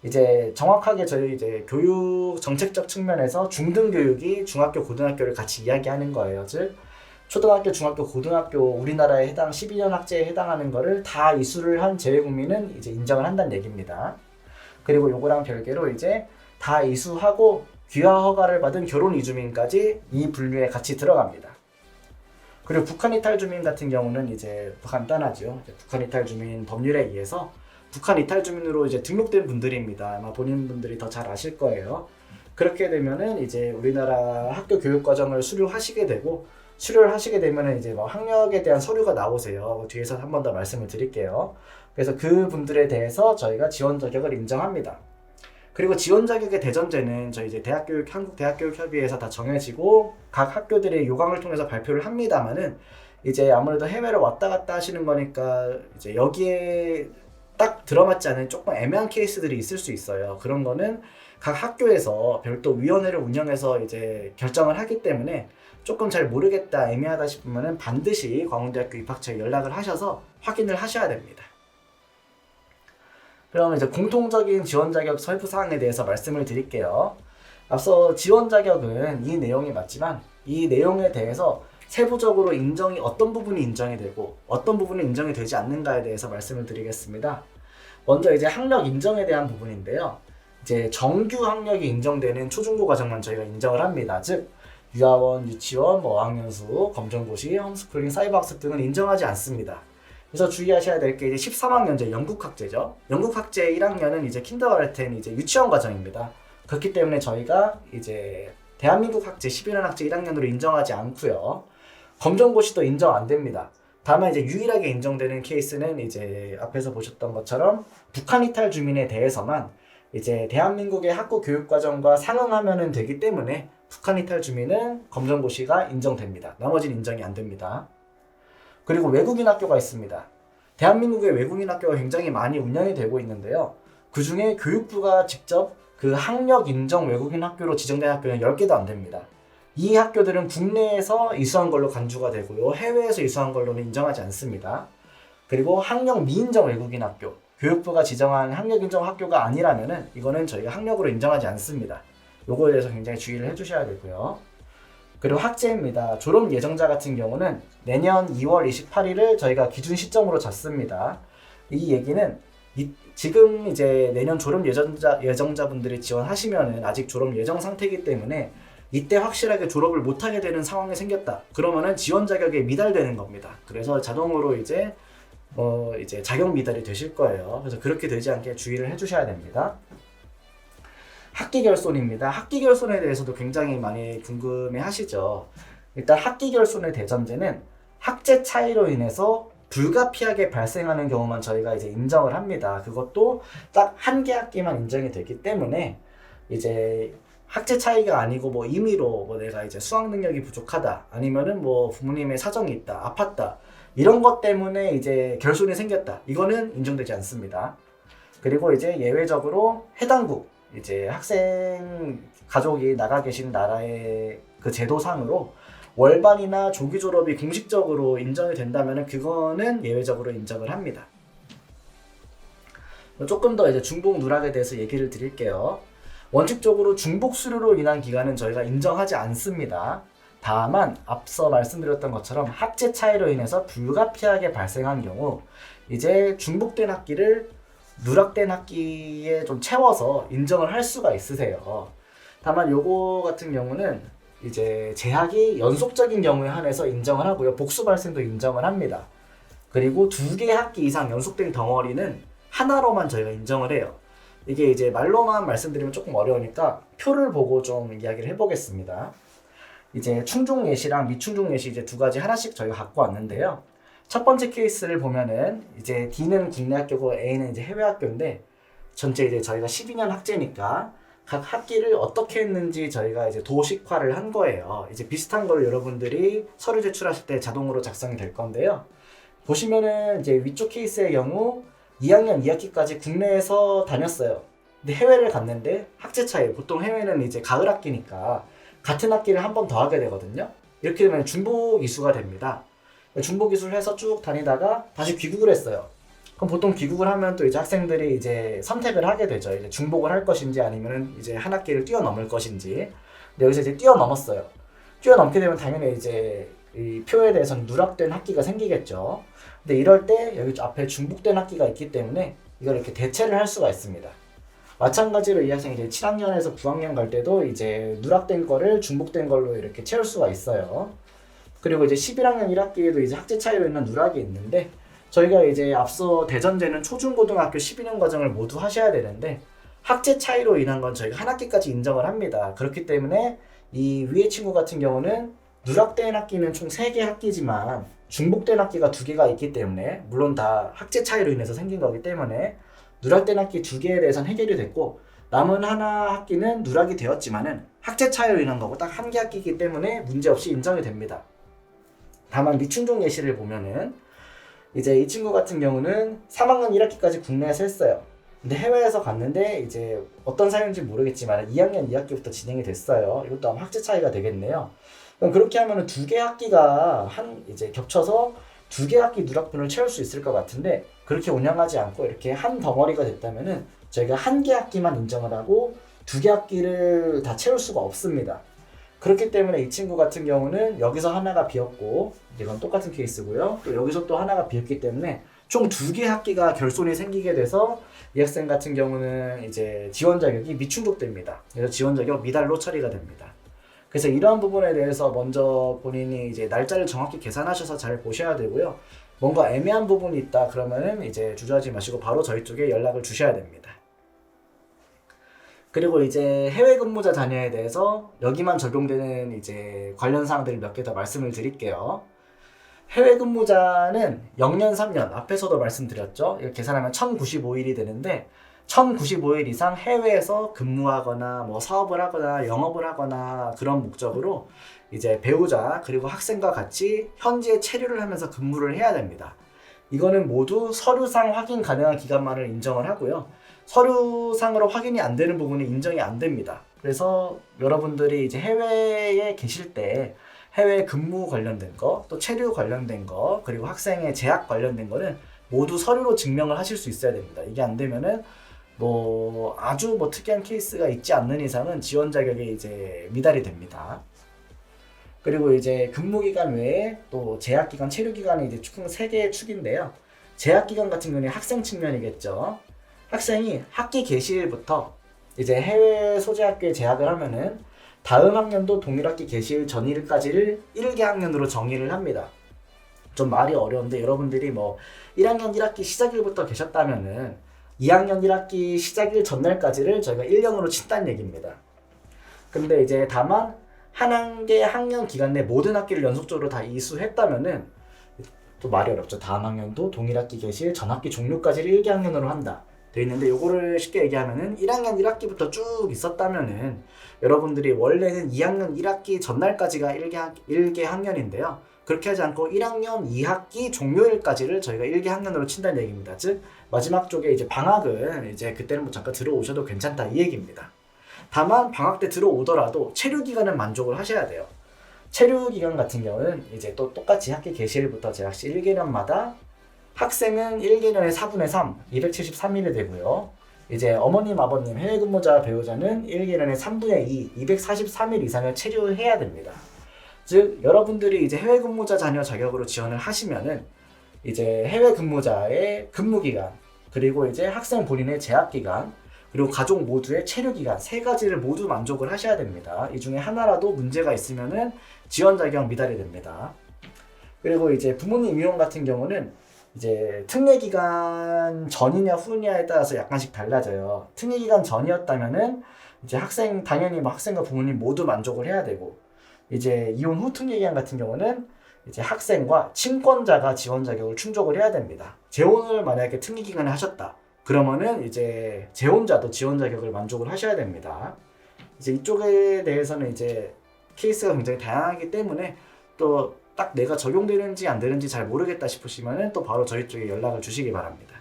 이제 정확하게 저희 이제 교육 정책적 측면에서 중등 교육이 중학교, 고등학교를 같이 이야기하는 거예요. 즉 초등학교, 중학교, 고등학교 우리나라에 해당 12년 학제에 해당하는 거를 다 이수를 한 재외국민은 이제 인정을 한다는 얘기입니다. 그리고 요거랑 별개로 이제 다 이수하고 귀화 허가를 받은 결혼 이주민까지 이 분류에 같이 들어갑니다. 그리고 북한 이탈 주민 같은 경우는 이제 간단하죠. 북한 이탈 주민 법률에 의해서 북한 이탈 주민으로 이제 등록된 분들입니다. 아마 본인 분들이 더 잘 아실 거예요. 그렇게 되면은 이제 우리나라 학교 교육 과정을 수료하시게 되고, 수료를 하시게 되면은 이제 뭐 학력에 대한 서류가 나오세요. 뒤에서 한 번 더 말씀을 드릴게요. 그래서 그 분들에 대해서 저희가 지원 자격을 인정합니다. 그리고 지원 자격의 대전제는 저희 이제 한국대학교육협의회에서 다 정해지고 각 학교들의 요강을 통해서 발표를 합니다만은 이제 아무래도 해외를 왔다 갔다 하시는 거니까 이제 여기에 딱 들어맞지 않은 조금 애매한 케이스들이 있을 수 있어요. 그런 거는 각 학교에서 별도 위원회를 운영해서 이제 결정을 하기 때문에 조금 잘 모르겠다, 애매하다 싶으면은 반드시 광운대학교 입학처에 연락을 하셔서 확인을 하셔야 됩니다. 그럼 이제 공통적인 지원 자격 설부 사항에 대해서 말씀을 드릴게요. 앞서 지원 자격은 이 내용이 맞지만 이 내용에 대해서 세부적으로 어떤 부분이 인정이 되고 어떤 부분이 인정이 되지 않는가에 대해서 말씀을 드리겠습니다. 먼저 이제 학력 인정에 대한 부분인데요. 이제 정규 학력이 인정되는 초중고 과정만 저희가 인정을 합니다. 즉 유아원, 유치원, 어학연수, 검정고시, 홈스쿨링, 사이버 학습 등은 인정하지 않습니다. 그래서 주의하셔야 될 게 이제 13학년제 영국 학제죠. 영국 학제 1학년은 이제 킨더가르텐 이제 유치원 과정입니다. 그렇기 때문에 저희가 이제 대한민국 학제 11년 학제 1학년으로 인정하지 않고요. 검정고시도 인정 안 됩니다. 다만 이제 유일하게 인정되는 케이스는 이제 앞에서 보셨던 것처럼 북한 이탈 주민에 대해서만 이제 대한민국의 학교 교육 과정과 상응하면 되기 때문에 북한 이탈 주민은 검정고시가 인정됩니다. 나머지는 인정이 안 됩니다. 그리고 외국인 학교가 있습니다. 대한민국의 외국인 학교가 굉장히 많이 운영이 되고 있는데요. 그 중에 교육부가 직접 그 학력 인정 외국인 학교로 지정된 학교는 10개도 안 됩니다. 이 학교들은 국내에서 이수한 걸로 간주가 되고요. 해외에서 이수한 걸로는 인정하지 않습니다. 그리고 학력 미인정 외국인 학교, 교육부가 지정한 학력 인정 학교가 아니라면은 이거는 저희가 학력으로 인정하지 않습니다. 요거에 대해서 굉장히 주의를 해주셔야 되고요. 그리고 학제입니다. 졸업 예정자 같은 경우는 내년 2월 28일을 저희가 기준 시점으로 잡습니다. 이 얘기는 지금 이제 내년 졸업 예정자분들이 지원하시면은 아직 졸업 예정 상태이기 때문에 이때 확실하게 졸업을 못하게 되는 상황이 생겼다. 그러면은 지원 자격에 미달되는 겁니다. 그래서 자동으로 이제 자격 미달이 되실 거예요. 그래서 그렇게 되지 않게 주의를 해주셔야 됩니다. 학기 결손입니다. 학기 결손에 대해서도 굉장히 많이 궁금해 하시죠. 일단 학기 결손의 대전제는 학제 차이로 인해서 불가피하게 발생하는 경우만 저희가 이제 인정을 합니다. 그것도 딱 한 개 학기만 인정이 되기 때문에 이제 학제 차이가 아니고 뭐 임의로 내가 이제 수학 능력이 부족하다, 아니면은 뭐 부모님의 사정이 있다, 아팠다, 이런 것 때문에 이제 결손이 생겼다. 이거는 인정되지 않습니다. 그리고 이제 예외적으로 해당국, 이제 학생 가족이 나가 계신 나라의 그 제도상으로 월반이나 조기 졸업이 공식적으로 인정이 된다면 그거는 예외적으로 인정을 합니다. 조금 더 이제 중복 누락에 대해서 얘기를 드릴게요. 원칙적으로 중복 수료로 인한 기간은 저희가 인정하지 않습니다. 다만 앞서 말씀드렸던 것처럼 학제 차이로 인해서 불가피하게 발생한 경우 이제 중복된 학기를 누락된 학기에 좀 채워서 인정을 할 수가 있으세요. 다만 요거 같은 경우는 이제 재학이 연속적인 경우에 한해서 인정을 하고요. 복수 발생도 인정을 합니다. 그리고 2개 학기 이상 연속된 덩어리는 하나로만 저희가 인정을 해요. 이게 이제 말로만 말씀드리면 조금 어려우니까 표를 보고 좀 이야기를 해보겠습니다. 이제 충족 예시랑 미충족 예시 이제 두 가지 하나씩 저희가 갖고 왔는데요. 첫 번째 케이스를 보면은 이제 D는 국내 학교고 A는 이제 해외 학교인데 전체 이제 저희가 12년 학제니까 각 학기를 어떻게 했는지 저희가 이제 도식화를 한 거예요. 이제 비슷한 걸 여러분들이 서류 제출하실 때 자동으로 작성이 될 건데요. 보시면은 이제 위쪽 케이스의 경우 2학년 2학기까지 국내에서 다녔어요. 근데 해외를 갔는데 학제 차이, 보통 해외는 이제 가을 학기니까 같은 학기를 한 번 더 하게 되거든요. 이렇게 되면 중복 이수가 됩니다. 중복 이수를 해서 쭉 다니다가 다시 귀국을 했어요. 그럼 보통 귀국을 하면 또 이제 학생들이 이제 선택을 하게 되죠. 이제 중복을 할 것인지 아니면 이제 한 학기를 뛰어넘을 것인지. 근데 여기서 이제 뛰어넘었어요. 뛰어넘게 되면 당연히 이제 이 표에 대해서는 누락된 학기가 생기겠죠. 근데 이럴 때 여기 앞에 중복된 학기가 있기 때문에 이걸 이렇게 대체를 할 수가 있습니다. 마찬가지로 이 학생이 이제 7학년에서 9학년 갈 때도 이제 누락된 거를 중복된 걸로 이렇게 채울 수가 있어요. 그리고 이제 11학년 1학기에도 이제 학제 차이로 인한 누락이 있는데 저희가 이제 앞서 대전제는 초중고등학교 12년 과정을 모두 하셔야 되는데 학제 차이로 인한 건 저희가 한 학기까지 인정을 합니다. 그렇기 때문에 이 위의 친구 같은 경우는 누락된 학기는 총 3개 학기지만 중복된 학기가 2개가 있기 때문에 물론 다 학제 차이로 인해서 생긴 거기 때문에 누락된 학기 2개에 대해서는 해결이 됐고 남은 하나 학기는 누락이 되었지만은 학제 차이로 인한 거고 딱 한 개 학기이기 때문에 문제없이 인정이 됩니다. 다만 미충족 예시를 보면은 이제 이 친구 같은 경우는 3학년 1학기까지 국내에서 했어요. 근데 해외에서 갔는데 이제 어떤 사유인지 모르겠지만 2학년 2학기부터 진행이 됐어요. 이것도 아마 학제 차이가 되겠네요. 그럼 그렇게 하면은 2개 학기가 이제 겹쳐서 2개 학기 누락분을 채울 수 있을 것 같은데 그렇게 운영하지 않고 이렇게 한 덩어리가 됐다면은 저희가 1개 학기만 인정을 하고 2개 학기를 다 채울 수가 없습니다. 그렇기 때문에 이 친구 같은 경우는 여기서 하나가 비었고 이건 똑같은 케이스고요. 또 여기서 또 하나가 비었기 때문에 총 2개 학기가 결손이 생기게 돼서 이 학생 같은 경우는 이제 지원 자격이 미충족됩니다. 그래서 지원 자격 미달로 처리가 됩니다. 그래서 이러한 부분에 대해서 먼저 본인이 이제 날짜를 정확히 계산하셔서 잘 보셔야 되고요. 뭔가 애매한 부분이 있다 그러면은 이제 주저하지 마시고 바로 저희 쪽에 연락을 주셔야 됩니다. 그리고 이제 해외 근무자 자녀에 대해서 여기만 적용되는 이제 관련 사항들을 몇 개 더 말씀을 드릴게요. 해외 근무자는 0년 3년 앞에서도 말씀드렸죠. 이렇게 계산하면 1095일이 되는데 1095일 이상 해외에서 근무하거나 뭐 사업을 하거나 영업을 하거나 그런 목적으로 이제 배우자 그리고 학생과 같이 현지에 체류를 하면서 근무를 해야 됩니다. 이거는 모두 서류상 확인 가능한 기간만을 인정을 하고요. 서류상으로 확인이 안 되는 부분은 인정이 안 됩니다. 그래서 여러분들이 이제 해외에 계실 때 해외 근무 관련된 거, 또 체류 관련된 거, 그리고 학생의 재학 관련된 거는 모두 서류로 증명을 하실 수 있어야 됩니다. 이게 안 되면은 뭐 아주 뭐 특이한 케이스가 있지 않는 이상은 지원 자격이 이제 미달이 됩니다. 그리고 이제 근무 기간 외에 또 재학 기간, 체류 기간이 이제 총 3개의 축인데요. 재학 기간 같은 경우는 학생 측면이겠죠. 학생이 학기 개시일부터 이제 해외 소재 학교에 재학을 하면은 다음 학년도 동일학기 개시일 전일까지를 1개 학년으로 정의를 합니다. 좀 말이 어려운데 여러분들이 뭐 1학년 1학기 시작일부터 계셨다면은 2학년 1학기 시작일 전날까지를 저희가 1년으로 친다는 얘기입니다. 근데 이제 다만 한 개 학년 기간 내 모든 학기를 연속적으로 다 이수했다면은 또 말이 어렵죠. 다음 학년도 동일학기 개시일 전학기 종료까지를 1개 학년으로 한다. 돼 있는데 요거를 쉽게 얘기하면은 1학년 1학기부터 쭉 있었다면은 여러분들이 원래는 2학년 1학기 전날까지가 1개 학년인데요. 그 그렇게 하지 않고 1학년 2학기 종료일까지를 저희가 1기 학년으로 친다는 얘기입니다. 즉 마지막 쪽에 이제 방학은 이제 그때는 뭐 잠깐 들어오셔도 괜찮다 이 얘기입니다. 다만 방학 때 들어오더라도 체류 기간은 만족을 하셔야 돼요. 체류 기간 같은 경우는 이제 또 똑같이 학기 개시일부터 재학시 1개년마다 학생은 1개년의 4분의 3, 273일이 되고요. 이제 어머님, 아버님, 해외 근무자 배우자는 1개년의 3분의 2, 243일 이상을 체류해야 됩니다. 즉 여러분들이 이제 해외 근무자 자녀 자격으로 지원을 하시면은 이제 해외 근무자의 근무 기간, 그리고 이제 학생 본인의 재학 기간, 그리고 가족 모두의 체류 기간 세 가지를 모두 만족을 하셔야 됩니다. 이 중에 하나라도 문제가 있으면은 지원 자격 미달이 됩니다. 그리고 이제 부모님 임용 같은 경우는 이제 특례 기간 전이냐 후냐에 따라서 약간씩 달라져요. 특례 기간 전이었다면은 이제 학생 당연히 뭐 학생과 부모님 모두 만족을 해야 되고, 이제 이혼 후 특례 기간 같은 경우는 이제 학생과 친권자가 지원 자격을 충족을 해야 됩니다. 재혼을 만약에 특례 기간에 하셨다. 그러면은 이제 재혼자도 지원 자격을 만족을 하셔야 됩니다. 이제 이쪽에 대해서는 이제 케이스가 굉장히 다양하기 때문에 또 딱 내가 적용되는지 안 되는지 잘 모르겠다 싶으시면은 또 바로 저희 쪽에 연락을 주시기 바랍니다.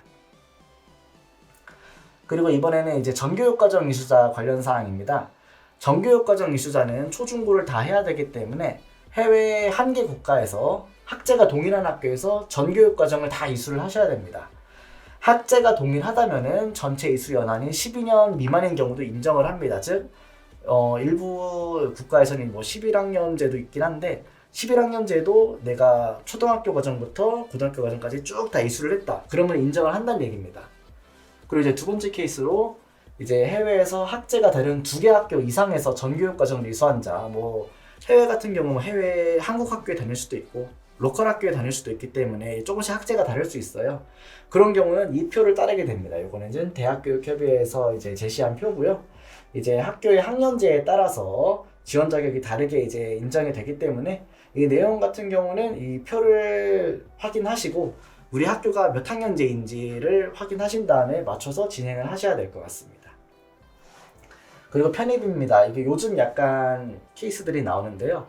그리고 이번에는 이제 전교육과정 이수자 관련 사항입니다. 전교육과정 이수자는 초중고를 다 해야 되기 때문에 해외 한 개 국가에서 학제가 동일한 학교에서 전교육과정을 다 이수를 하셔야 됩니다. 학제가 동일하다면은 전체 이수 연한이 12년 미만인 경우도 인정을 합니다. 즉 일부 국가에서는 뭐 11학년제도 있긴 한데 11학년제도 내가 초등학교 과정부터 고등학교 과정까지 쭉 다 이수를 했다. 그러면 인정을 한다는 얘기입니다. 그리고 이제 두 번째 케이스로 이제 해외에서 학제가 다른 2개 학교 이상에서 전교육 과정을 이수한 자, 뭐 해외 같은 경우 해외 한국 학교에 다닐 수도 있고 로컬 학교에 다닐 수도 있기 때문에 조금씩 학제가 다를 수 있어요. 그런 경우는 이 표를 따르게 됩니다. 이거는 이제 대학교육협의회에서 이제 제시한 표고요. 이제 학교의 학년제에 따라서 지원 자격이 다르게 이제 인정이 되기 때문에 이 내용 같은 경우는 이 표를 확인하시고 우리 학교가 몇 학년제인지를 확인하신 다음에 맞춰서 진행을 하셔야 될 것 같습니다. 그리고 편입입니다. 이게 요즘 약간 케이스들이 나오는데요.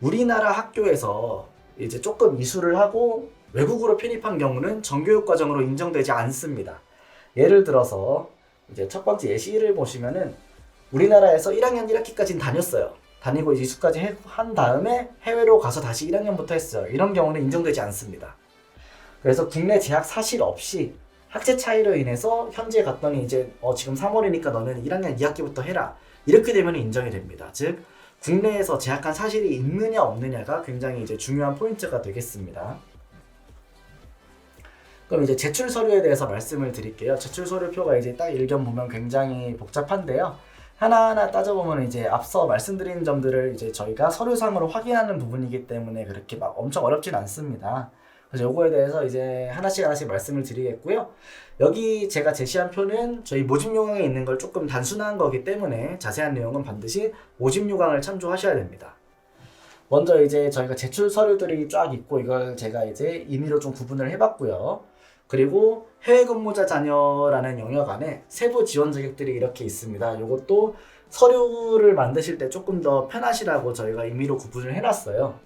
우리나라 학교에서 이제 조금 이수를 하고 외국으로 편입한 경우는 전교육 과정으로 인정되지 않습니다. 예를 들어서 이제 첫 번째 예시를 보시면은 우리나라에서 1학년 1학기까지는 다녔어요. 다니고 이제 이수까지 한 다음에 해외로 가서 다시 1학년부터 했어요. 이런 경우는 인정되지 않습니다. 그래서 국내 재학 사실 없이 학제 차이로 인해서 현지에 갔더니 이제 지금 3월이니까 너는 1학년 2학기부터 해라. 이렇게 되면 인정이 됩니다. 즉 국내에서 재학한 사실이 있느냐 없느냐가 굉장히 이제 중요한 포인트가 되겠습니다. 그럼 이제 제출 서류에 대해서 말씀을 드릴게요. 제출 서류표가 이제 딱 일견 보면 굉장히 복잡한데요. 하나하나 따져보면 이제 앞서 말씀드린 점들을 이제 저희가 서류상으로 확인하는 부분이기 때문에 그렇게 막 엄청 어렵진 않습니다. 그래서 요거에 대해서 이제 하나씩 말씀을 드리겠고요. 여기 제가 제시한 표는 저희 모집 요강에 있는 걸 조금 단순한 거기 때문에 자세한 내용은 반드시 모집 요강을 참조하셔야 됩니다. 먼저 이제 저희가 제출 서류들이 쫙 있고 이걸 제가 이제 임의로 좀 구분을 해봤고요. 그리고 해외 근무자 자녀라는 영역 안에 세부 지원 자격들이 이렇게 있습니다. 이것도 서류를 만드실 때 조금 더 편하시라고 저희가 임의로 구분을 해놨어요.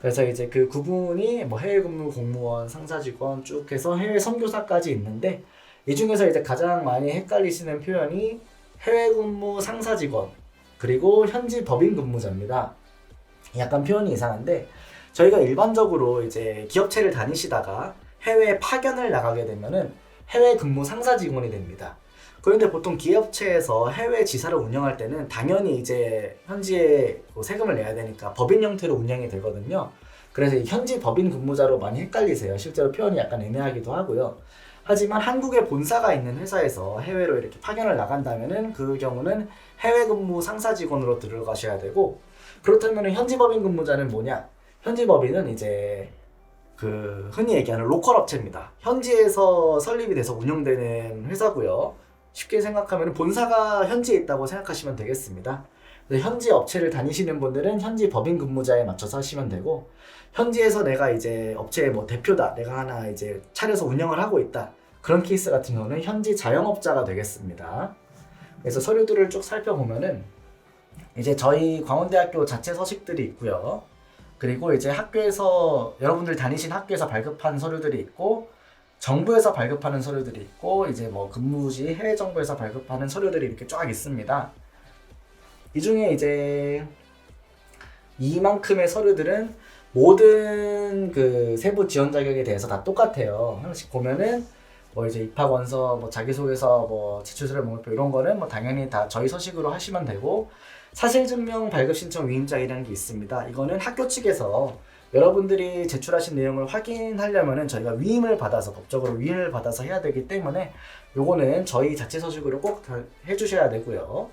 그래서 이제 그 구분이 뭐 해외 근무 공무원, 상사 직원 쭉 해서 해외 선교사까지 있는데 이 중에서 이제 가장 많이 헷갈리시는 표현이 해외 근무 상사 직원 그리고 현지 법인 근무자입니다. 약간 표현이 이상한데 저희가 일반적으로 이제 기업체를 다니시다가 해외 파견을 나가게 되면은 해외 근무 상사 직원이 됩니다. 그런데 보통 기업체에서 해외 지사를 운영할 때는 당연히 이제 현지에 세금을 내야 되니까 법인 형태로 운영이 되거든요. 그래서 현지 법인 근무자로 많이 헷갈리세요. 실제로 표현이 약간 애매하기도 하고요. 하지만 한국에 본사가 있는 회사에서 해외로 이렇게 파견을 나간다면은 그 경우는 해외 근무 상사 직원으로 들어가셔야 되고, 그렇다면 현지 법인 근무자는 뭐냐? 현지 법인은 이제 그 흔히 얘기하는 로컬 업체입니다. 현지에서 설립이 돼서 운영되는 회사고요. 쉽게 생각하면 본사가 현지에 있다고 생각하시면 되겠습니다. 현지 업체를 다니시는 분들은 현지 법인 근무자에 맞춰서 하시면 되고, 현지에서 내가 이제 업체의 뭐 대표다, 내가 하나 이제 차려서 운영을 하고 있다, 그런 케이스 같은 경우는 현지 자영업자가 되겠습니다. 그래서 서류들을 쭉 살펴보면은 이제 저희 광운대학교 자체 서식들이 있고요. 그리고 이제 학교에서 여러분들 다니신 학교에서 발급한 서류들이 있고 정부에서 발급하는 서류들이 있고 이제 뭐 근무지 해외 정부에서 발급하는 서류들이 이렇게 쫙 있습니다. 이 중에 이제 이만큼의 서류들은 모든 그 세부 지원 자격에 대해서 다 똑같아요. 하나씩 보면은 뭐 이제 입학 원서, 뭐 자기소개서, 뭐 제출서류 목록표 이런 거는 뭐 당연히 다 저희 서식으로 하시면 되고 사실증명 발급 신청 위임장이라는 게 있습니다. 이거는 학교 측에서 여러분들이 제출하신 내용을 확인하려면은 저희가 위임을 받아서 법적으로 위임을 받아서 해야 되기 때문에 요거는 저희 자체 서식으로 꼭 해주셔야 되고요.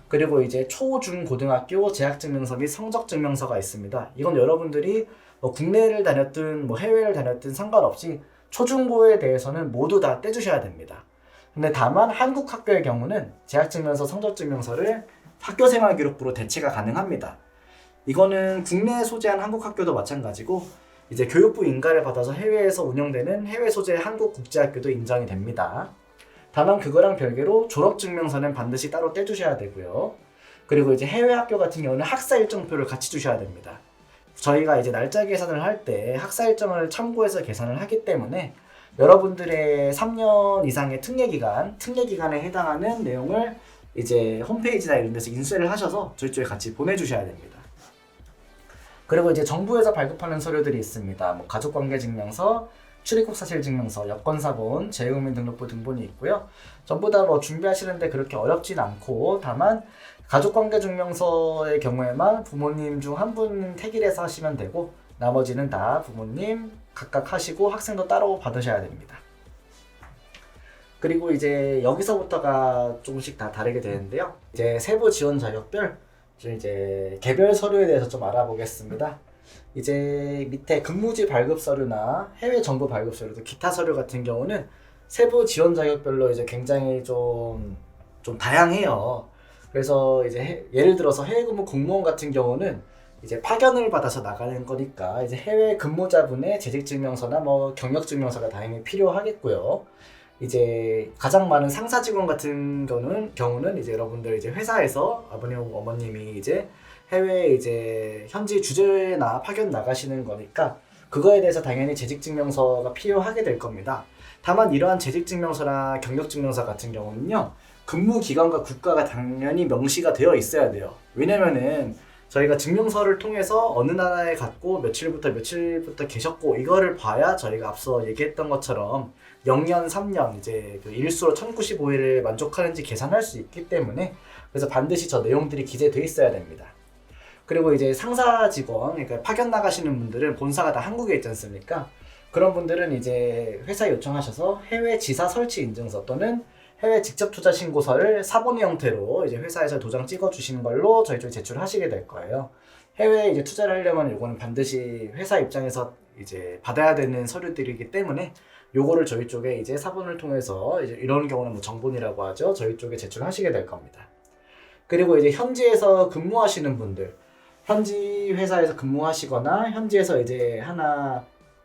그리고 이제 초, 중, 고등학교 재학증명서 및 성적증명서가 있습니다. 이건 여러분들이 뭐 국내를 다녔든 뭐 해외를 다녔든 상관없이 초중고에 대해서는 모두 다 떼주셔야 됩니다. 근데 다만 한국 학교의 경우는 재학증명서, 성적증명서를 학교생활기록부로 대체가 가능합니다. 이거는 국내에 소재한 한국 학교도 마찬가지고 이제 교육부 인가를 받아서 해외에서 운영되는 해외 소재 한국 국제학교도 인정이 됩니다. 다만 그거랑 별개로 졸업증명서는 반드시 따로 떼주셔야 되고요. 그리고 이제 해외 학교 같은 경우는 학사 일정표를 같이 주셔야 됩니다. 저희가 이제 날짜 계산을 할 때 학사 일정을 참고해서 계산을 하기 때문에 여러분들의 3년 이상의 특례기간에 해당하는 내용을 이제 홈페이지나 이런 데서 인쇄를 하셔서 저희 쪽에 같이 보내주셔야 됩니다. 그리고 이제 정부에서 발급하는 서류들이 있습니다. 뭐 가족관계증명서, 출입국 사실증명서, 여권사본, 재외국민등록부 등본이 있고요. 전부 다 뭐 준비하시는데 그렇게 어렵진 않고 다만 가족관계증명서의 경우에만 부모님 중 한 분 택일해서 하시면 되고 나머지는 다 부모님 각각 하시고 학생도 따로 받으셔야 됩니다. 그리고 이제 여기서부터가 조금씩 다 다르게 되는데요. 이제 세부 지원 자격별 이제 개별 서류에 대해서 좀 알아보겠습니다. 이제 밑에 근무지 발급 서류나 해외 정보 발급 서류도 기타 서류 같은 경우는 세부 지원 자격별로 이제 굉장히 좀 다양해요. 그래서 이제 예를 들어서 해외 근무 공무원 같은 경우는 이제 파견을 받아서 나가는 거니까 이제 해외 근무자분의 재직 증명서나 뭐 경력 증명서가 당연히 필요하겠고요. 이제 가장 많은 상사 직원 같은 경우는 이제 여러분들 이제 회사에서 아버님 어머님이 이제 해외 이제 현지 주재나 파견 나가시는 거니까 그거에 대해서 당연히 재직증명서가 필요하게 될 겁니다. 다만 이러한 재직증명서나 경력증명서 같은 경우는요, 근무기관과 국가가 당연히 명시가 되어 있어야 돼요. 왜냐면은 저희가 증명서를 통해서 어느 나라에 갔고 며칠부터 계셨고 이거를 봐야 저희가 앞서 얘기했던 것처럼 0년, 3년 이제 그 일수로 1095일을 만족하는지 계산할 수 있기 때문에 그래서 반드시 저 내용들이 기재되어 있어야 됩니다. 그리고 이제 상사 직원, 그러니까 파견 나가시는 분들은 본사가 다 한국에 있지 않습니까? 그런 분들은 이제 회사에 요청하셔서 해외 지사 설치 인증서 또는 해외 직접 투자 신고서를 사본의 형태로 이제 회사에서 도장 찍어 주시는 걸로 저희 쪽에 제출하시게 될 거예요. 해외에 이제 투자를 하려면 요거는 반드시 회사 입장에서 이제 받아야 되는 서류들이기 때문에 요거를 저희 쪽에 이제 사본을 통해서 이제 이런 경우는 뭐 정본이라고 하죠. 저희 쪽에 제출하시게 될 겁니다. 그리고 이제 현지에서 근무하시는 분들, 현지 회사에서 근무하시거나 현지에서 이제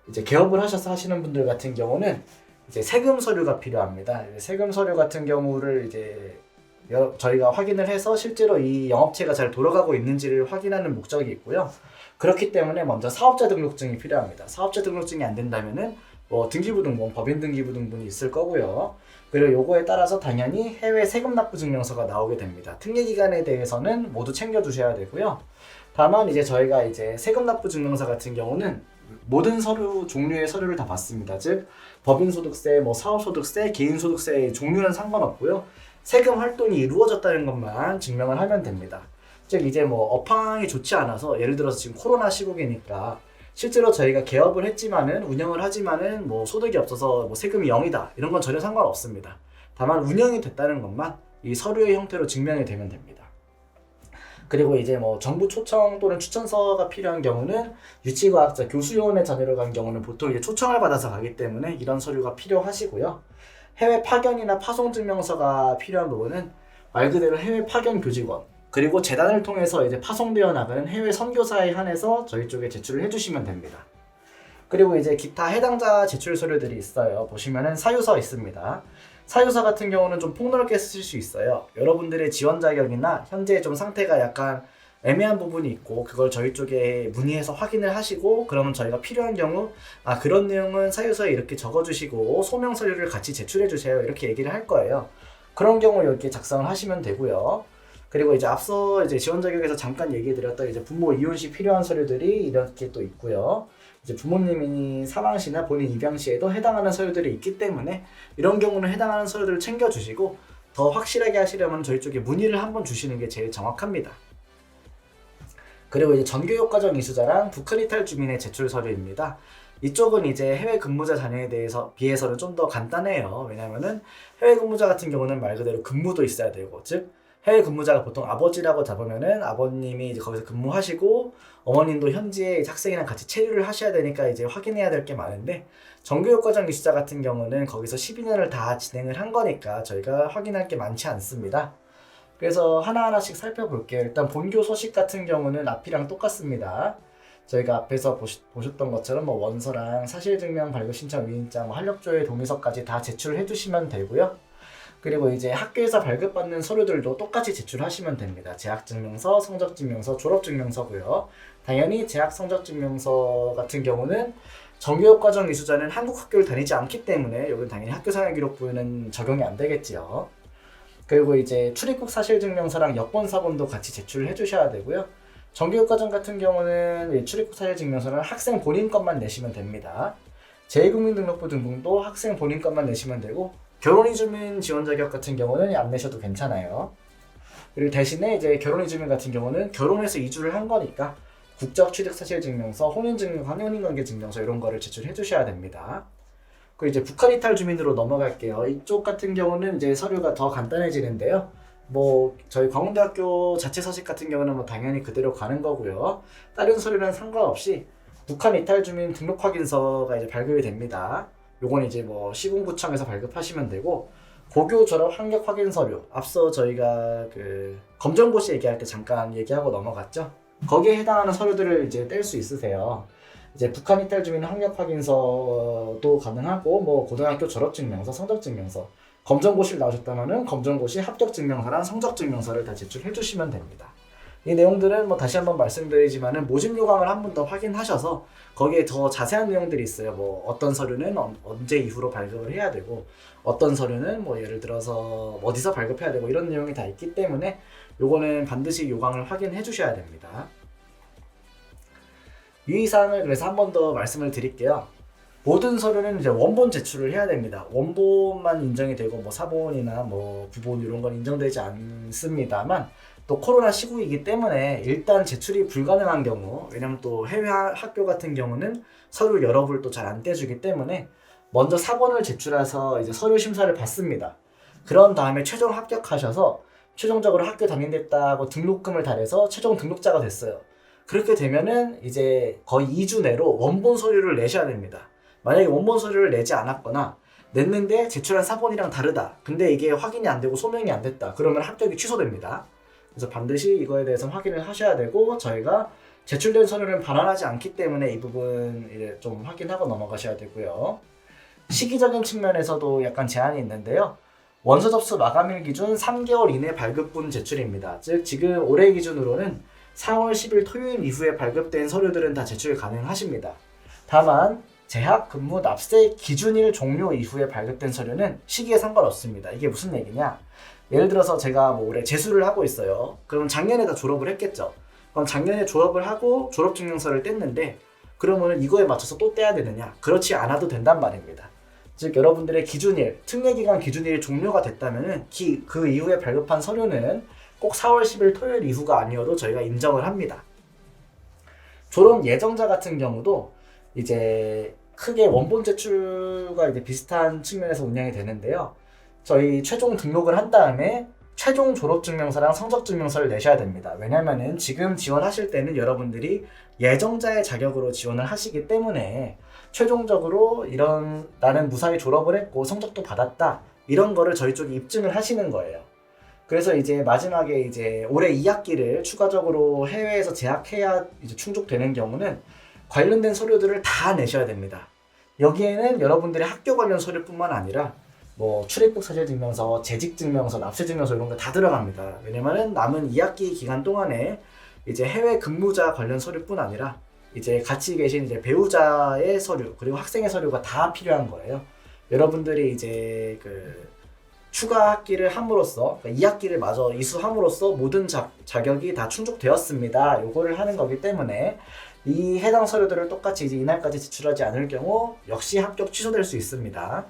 이제 개업을 하셔서 하시는 분들 같은 경우는 이제 세금 서류가 필요합니다. 세금 서류 같은 경우를 이제 저희가 확인을 해서 실제로 이 영업체가 잘 돌아가고 있는지를 확인하는 목적이 있고요. 그렇기 때문에 먼저 사업자 등록증이 필요합니다. 사업자 등록증이 안 된다면은 뭐 등기부등본, 법인 등기부등본이 있을 거고요. 그리고 요거에 따라서 당연히 해외 세금 납부 증명서가 나오게 됩니다. 특례 기간에 대해서는 모두 챙겨 두셔야 되고요. 다만 이제 저희가 이제 세금 납부 증명서 같은 경우는 모든 종류의 서류를 다 받습니다. 즉 법인소득세, 뭐 사업소득세, 개인소득세의 종류는 상관없고요. 세금 활동이 이루어졌다는 것만 증명을 하면 됩니다. 즉 이제 뭐 업황이 좋지 않아서 예를 들어서 지금 코로나 시국이니까 실제로 저희가 개업을 했지만은 운영을 하지만은 뭐 소득이 없어서 뭐 세금이 0이다 이런 건 전혀 상관없습니다. 다만 운영이 됐다는 것만 이 서류의 형태로 증명이 되면 됩니다. 그리고 이제 뭐 정부 초청 또는 추천서가 필요한 경우는 유치과학자 교수요원의 자녀로 간 경우는 보통 이제 초청을 받아서 가기 때문에 이런 서류가 필요하시고요. 해외 파견이나 파송 증명서가 필요한 부분은 말 그대로 해외 파견 교직원 그리고 재단을 통해서 이제 파송되어 나가는 해외 선교사에 한해서 저희 쪽에 제출을 해주시면 됩니다. 그리고 이제 기타 해당자 제출 서류들이 있어요. 보시면은 사유서 있습니다. 사유서 같은 경우는 좀 폭넓게 쓰실 수 있어요. 여러분들의 지원 자격이나 현재 좀 상태가 약간 애매한 부분이 있고 그걸 저희 쪽에 문의해서 확인을 하시고 그러면 저희가 필요한 경우 그런 내용은 사유서에 이렇게 적어주시고 소명 서류를 같이 제출해 주세요 이렇게 얘기를 할 거예요. 그런 경우 이렇게 작성을 하시면 되고요. 그리고 이제 앞서 이제 지원 자격에서 잠깐 얘기해 드렸던 이제 부모 이혼 시 필요한 서류들이 이렇게 또 있고요. 이제 부모님이 사망 시나 본인 입양 시에도 해당하는 서류들이 있기 때문에 이런 경우는 해당하는 서류들을 챙겨 주시고 더 확실하게 하시려면 저희 쪽에 문의를 한번 주시는 게 제일 정확합니다. 그리고 이제 전교육과정 이수자랑 북한 이탈 주민의 제출 서류입니다. 이쪽은 이제 해외 근무자 자녀에 대해서 비해서는 좀 더 간단해요. 왜냐면은 해외 근무자 같은 경우는 말 그대로 근무도 있어야 되고, 즉 해외 근무자가 보통 아버지라고 잡으면은 아버님이 이제 거기서 근무하시고 어머님도 현지에 학생이랑 같이 체류를 하셔야 되니까 이제 확인해야 될 게 많은데 정교육과정 이수자 같은 경우는 거기서 12년을 다 진행을 한 거니까 저희가 확인할 게 많지 않습니다. 그래서 하나하나씩 살펴볼게요. 일단 본교 소식 같은 경우는 앞이랑 똑같습니다. 저희가 앞에서 보셨던 것처럼 뭐 원서랑 사실증명 발급 신청 위임장, 활력조회 동의서까지 다 제출해 주시면 되고요. 그리고 이제 학교에서 발급받는 서류들도 똑같이 제출하시면 됩니다. 재학증명서, 성적증명서, 졸업증명서고요. 당연히 재학 성적증명서 같은 경우는 정교육과정 이수자는 한국 학교를 다니지 않기 때문에 여기는 당연히 학교생활기록부에는 적용이 안 되겠지요. 그리고 이제 출입국 사실증명서랑 여권사본도 같이 제출을 해주셔야 되고요. 정교육과정 같은 경우는 출입국 사실증명서는 학생 본인 것만 내시면 됩니다. 제2국민등록부 등본도 학생 본인 것만 내시면 되고 결혼이주민 지원 자격 같은 경우는 안 내셔도 괜찮아요. 그리고 대신에 이제 결혼이주민 같은 경우는 결혼해서 이주를 한 거니까 국적 취득 사실증명서, 혼인증명, 혼인관계 증명서 이런 거를 제출해 주셔야 됩니다. 그리고 이제 북한 이탈 주민으로 넘어갈게요. 이쪽 같은 경우는 이제 서류가 더 간단해지는데요. 뭐 저희 광운대학교 자체 서식 같은 경우는 뭐 당연히 그대로 가는 거고요. 다른 서류는 상관없이 북한 이탈 주민 등록 확인서가 이제 발급이 됩니다. 요건 이제 뭐 시군구청에서 발급하시면 되고 고교 졸업 학력 확인 서류 앞서 저희가 그 검정고시 얘기할 때 잠깐 얘기하고 넘어갔죠. 거기에 해당하는 서류들을 이제 뗄 수 있으세요. 이제 북한 이탈 주민 학력 확인서도 가능하고 뭐 고등학교 졸업증명서, 성적증명서 검정고시를 나오셨다면은 검정고시 합격증명서랑 성적증명서를 다 제출해 주시면 됩니다. 이 내용들은 뭐 다시 한번 말씀드리지만은 모집 요강을 한 번 더 확인하셔서 거기에 더 자세한 내용들이 있어요. 뭐 어떤 서류는 언제 이후로 발급을 해야 되고 어떤 서류는 뭐 예를 들어서 어디서 발급해야 되고 이런 내용이 다 있기 때문에 요거는 반드시 요강을 확인해 주셔야 됩니다. 유의사항을 그래서 한 번 더 말씀을 드릴게요. 모든 서류는 이제 원본 제출을 해야 됩니다. 원본만 인정이 되고 뭐 사본이나 뭐 부본 이런 건 인정되지 않습니다만 또 코로나 시국이기 때문에 일단 제출이 불가능한 경우, 왜냐면 또 해외 학교 같은 경우는 서류 여러 불 또 잘 안 떼주기 때문에 먼저 사본을 제출해서 이제 서류 심사를 받습니다. 그런 다음에 최종 합격하셔서 최종적으로 학교 다닌댔다고 등록금을 다 내서 최종 등록자가 됐어요. 그렇게 되면은 이제 거의 2주 내로 원본 서류를 내셔야 됩니다. 만약에 원본 서류를 내지 않았거나 냈는데 제출한 사본이랑 다르다. 근데 이게 확인이 안 되고 소명이 안 됐다. 그러면 합격이 취소됩니다. 그래서 반드시 이거에 대해서 확인을 하셔야 되고 저희가 제출된 서류는 반환하지 않기 때문에 이 부분 이제 좀 확인하고 넘어가셔야 되고요. 시기적인 측면에서도 약간 제한이 있는데요. 원서 접수 마감일 기준 3개월 이내 발급분 제출입니다. 즉 지금 올해 기준으로는 4월 10일 토요일 이후에 발급된 서류들은 다 제출 가능하십니다. 다만 재학, 근무, 납세 기준일 종료 이후에 발급된 서류는 시기에 상관없습니다. 이게 무슨 얘기냐? 예를 들어서 제가 뭐 올해 재수를 하고 있어요. 그럼 작년에 다 졸업을 했겠죠. 그럼 작년에 졸업을 하고 졸업증명서를 뗐는데 그러면 이거에 맞춰서 또 떼야 되느냐? 그렇지 않아도 된단 말입니다. 즉 여러분들의 기준일, 특례기간 기준일이 종료가 됐다면 그 이후에 발급한 서류는 꼭 4월 10일 토요일 이후가 아니어도 저희가 인정을 합니다. 졸업 예정자 같은 경우도 이제 크게 원본 제출과 이제 비슷한 측면에서 운영이 되는데요. 저희 최종 등록을 한 다음에 최종 졸업증명서랑 성적증명서를 내셔야 됩니다. 왜냐면은 지금 지원하실 때는 여러분들이 예정자의 자격으로 지원을 하시기 때문에 최종적으로 이런 나는 무사히 졸업을 했고 성적도 받았다 이런 거를 저희 쪽에 입증을 하시는 거예요. 그래서 이제 마지막에 이제 올해 2학기를 추가적으로 해외에서 재학해야 이제 충족되는 경우는 관련된 서류들을 다 내셔야 됩니다. 여기에는 여러분들의 학교 관련 서류뿐만 아니라 뭐 출입국 사실증명서, 재직증명서, 납세증명서 이런 거 다 들어갑니다. 왜냐면은 남은 2학기 기간 동안에 이제 해외 근무자 관련 서류뿐 아니라 이제 같이 계신 이제 배우자의 서류 그리고 학생의 서류가 다 필요한 거예요. 여러분들이 이제 그 추가 학기를 함으로써 그러니까 2학기를 마저 이수함으로써 모든 자격이 다 충족되었습니다. 요거를 하는 거기 때문에 이 해당 서류들을 똑같이 이제 이날까지 제출하지 않을 경우 역시 합격 취소될 수 있습니다.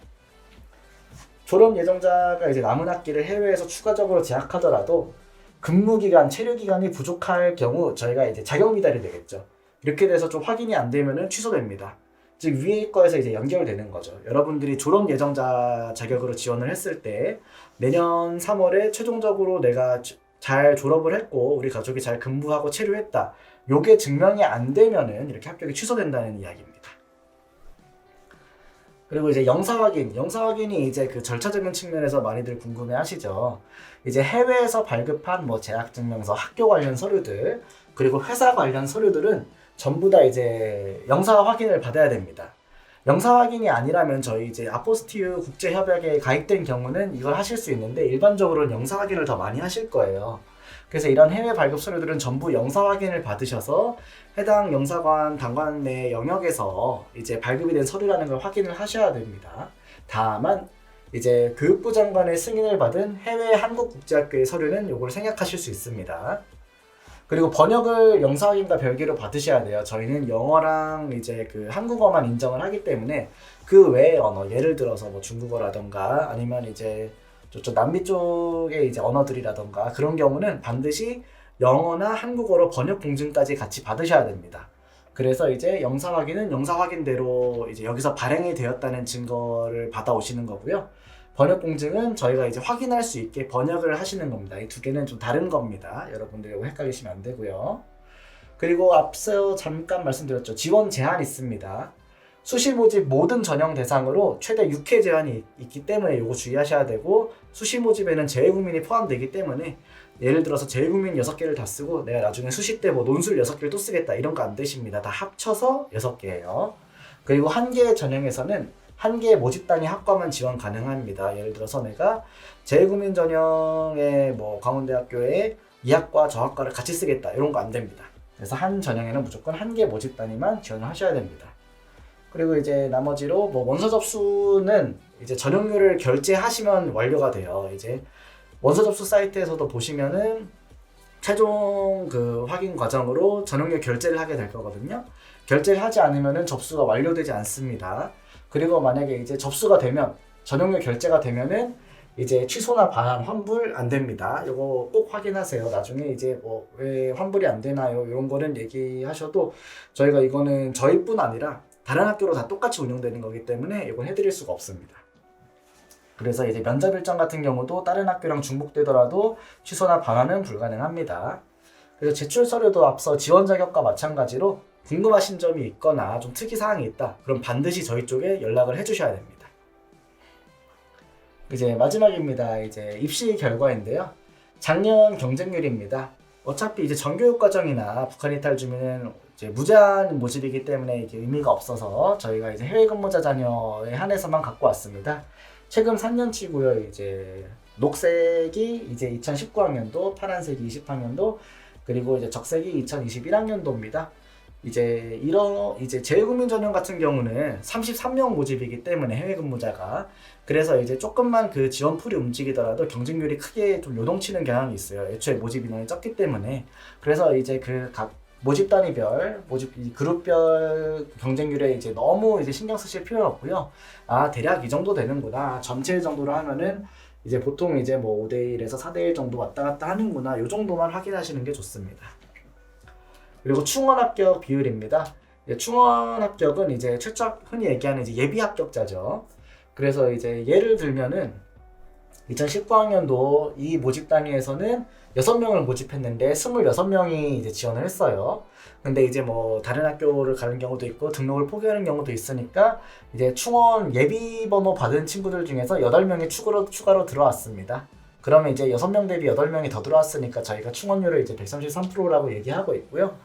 졸업 예정자가 이제 남은 학기를 해외에서 추가적으로 재학하더라도 근무 기간, 체류 기간이 부족할 경우 저희가 이제 자격 미달이 되겠죠. 이렇게 돼서 좀 확인이 안 되면은 취소됩니다. 즉 위에 거에서 이제 연결되는 거죠. 여러분들이 졸업 예정자 자격으로 지원을 했을 때 내년 3월에 최종적으로 내가 잘 졸업을 했고 우리 가족이 잘 근무하고 체류했다. 요게 증명이 안 되면은 이렇게 합격이 취소된다는 이야기입니다. 그리고 이제 영사 확인이 이제 그 절차적인 측면에서 많이들 궁금해 하시죠. 이제 해외에서 발급한 뭐 재학증명서, 학교 관련 서류들, 그리고 회사 관련 서류들은 전부 다 이제 영사 확인을 받아야 됩니다. 영사 확인이 아니라면 저희 이제 아포스티유 국제협약에 가입된 경우는 이걸 하실 수 있는데 일반적으로는 영사 확인을 더 많이 하실 거예요. 그래서 이런 해외 발급 서류들은 전부 영사 확인을 받으셔서 해당 영사관, 당관 내 영역에서 이제 발급이 된 서류라는 걸 확인을 하셔야 됩니다. 다만 이제 교육부 장관의 승인을 받은 해외 한국국제학교의 서류는 요걸 생략하실 수 있습니다. 그리고 번역을 영사 확인과 별개로 받으셔야 돼요. 저희는 영어랑 이제 그 한국어만 인정을 하기 때문에 그 외의 언어, 예를 들어서 뭐 중국어라던가 아니면 이제 저쪽 남미 쪽의 이제 언어들이라던가 그런 경우는 반드시 영어나 한국어로 번역 공증까지 같이 받으셔야 됩니다. 그래서 이제 영사 확인은 영사 확인대로 이제 여기서 발행이 되었다는 증거를 받아오시는 거고요. 번역 공증은 저희가 이제 확인할 수 있게 번역을 하시는 겁니다. 이 두 개는 좀 다른 겁니다. 여러분들 이거 헷갈리시면 안 되고요. 그리고 앞서 잠깐 말씀드렸죠. 지원 제한 있습니다. 수시 모집 모든 전형 대상으로 최대 6회 제한이 있기 때문에 이거 주의하셔야 되고 수시 모집에는 재외국민이 포함되기 때문에 예를 들어서 재외국민 6개를 다 쓰고 내가 나중에 수시 때 뭐 논술 6개를 또 쓰겠다 이런 거 안 되십니다. 다 합쳐서 6개예요. 그리고 한 개의 전형에서는 한 개의 모집 단위 학과만 지원 가능합니다. 예를 들어서 내가 재외국민 전형의 뭐 강원대학교에 이 학과 저 학과를 같이 쓰겠다 이런 거 안 됩니다. 그래서 한 전형에는 무조건 한 개 모집 단위만 지원을 하셔야 됩니다. 그리고 이제 나머지로 뭐 원서 접수는 이제 전형료를 결제하시면 완료가 돼요. 이제 원서 접수 사이트에서도 보시면은 최종 그 확인 과정으로 전형료 결제를 하게 될 거거든요. 결제를 하지 않으면은 접수가 완료되지 않습니다. 그리고 만약에 이제 접수가 되면 전형료 결제가 되면은 이제 취소나 반환, 환불 안 됩니다. 이거 꼭 확인하세요. 나중에 이제 뭐 왜 환불이 안 되나요? 이런 거는 얘기하셔도 저희가 이거는 저희뿐 아니라 다른 학교로 다 똑같이 운영되는 거기 때문에 이건 해드릴 수가 없습니다. 그래서 이제 면접 일정 같은 경우도 다른 학교랑 중복되더라도 취소나 반환은 불가능합니다. 그래서 제출 서류도 앞서 지원 자격과 마찬가지로 궁금하신 점이 있거나 좀 특이사항이 있다. 그럼 반드시 저희 쪽에 연락을 해주셔야 됩니다. 이제 마지막입니다. 이제 입시 결과인데요. 작년 경쟁률입니다. 어차피 이제 정교육과정이나 북한 이탈 주민은 이제 무제한 모집이기 때문에 이게 의미가 없어서 저희가 이제 해외 근무자 자녀에 한해서만 갖고 왔습니다. 최근 3년치고요. 이제 녹색이 이제 2019학년도, 파란색이 20학년도, 그리고 이제 적색이 2021학년도입니다. 이제 이제 재외국민 전형 같은 경우는 33명 모집이기 때문에 해외 근무자가 그래서 이제 조금만 그 지원풀이 움직이더라도 경쟁률이 크게 좀 요동치는 경향이 있어요. 애초에 모집 인원이 적기 때문에. 그래서 이제 그 각 모집 단위별, 그룹별 경쟁률에 이제 너무 이제 신경 쓰실 필요는 없고요. 아, 대략 이 정도 되는구나. 전체 정도로 하면은 이제 보통 이제 뭐 5대1에서 4대1 정도 왔다 갔다 하는구나. 요 정도만 확인하시는 게 좋습니다. 그리고 충원 합격 비율입니다. 충원 합격은 이제 최적 흔히 얘기하는 이제 예비 합격자죠. 그래서 이제 예를 들면은 2019학년도 이 모집 단위에서는 6명을 모집했는데 26명이 이제 지원을 했어요. 근데 이제 뭐 다른 학교를 가는 경우도 있고 등록을 포기하는 경우도 있으니까 이제 충원 예비 번호 받은 친구들 중에서 8명이 추가로 들어왔습니다. 그러면 이제 6명 대비 8명이 더 들어왔으니까 저희가 충원율을 이제 133%라고 얘기하고 있고요.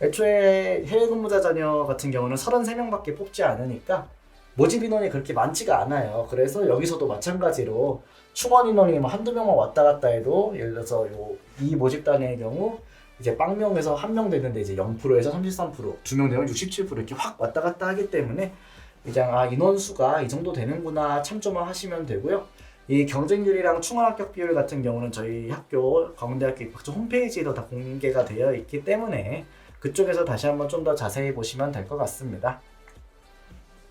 애초에 해외 근무자 자녀 같은 경우는 33명밖에 뽑지 않으니까 모집 인원이 그렇게 많지가 않아요. 그래서 여기서도 마찬가지로 충원 인원이 뭐 한두 명만 왔다 갔다 해도 예를 들어서 이 모집 단위의 경우 이제 빵명에서 한 명 되는데 이제 0%에서 33%, 2명 되면 67% 이렇게 확 왔다 갔다 하기 때문에 그냥 인원수가 이 정도 되는구나 참조만 하시면 되고요. 이 경쟁률이랑 충원 합격 비율 같은 경우는 저희 학교 광운대학교 입학처 홈페이지에도 다 공개가 되어 있기 때문에 그쪽에서 다시 한번 좀 더 자세히 보시면 될 것 같습니다.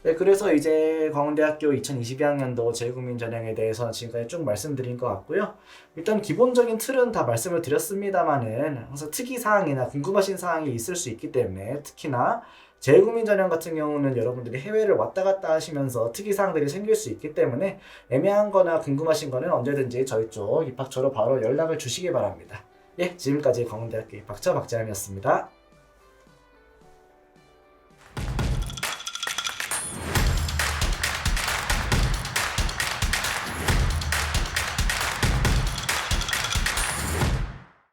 네, 그래서 이제 광운대학교 2022학년도 재외국민 전형에 대해서 지금까지 쭉 말씀드린 것 같고요. 일단 기본적인 틀은 다 말씀을 드렸습니다만은 항상 특이사항이나 궁금하신 사항이 있을 수 있기 때문에 특히나 재외국민 전형 같은 경우는 여러분들이 해외를 왔다 갔다 하시면서 특이사항들이 생길 수 있기 때문에 애매한 거나 궁금하신 거는 언제든지 저희 쪽 입학처로 바로 연락을 주시기 바랍니다. 예, 지금까지 광운대학교 입학처 박재함이었습니다.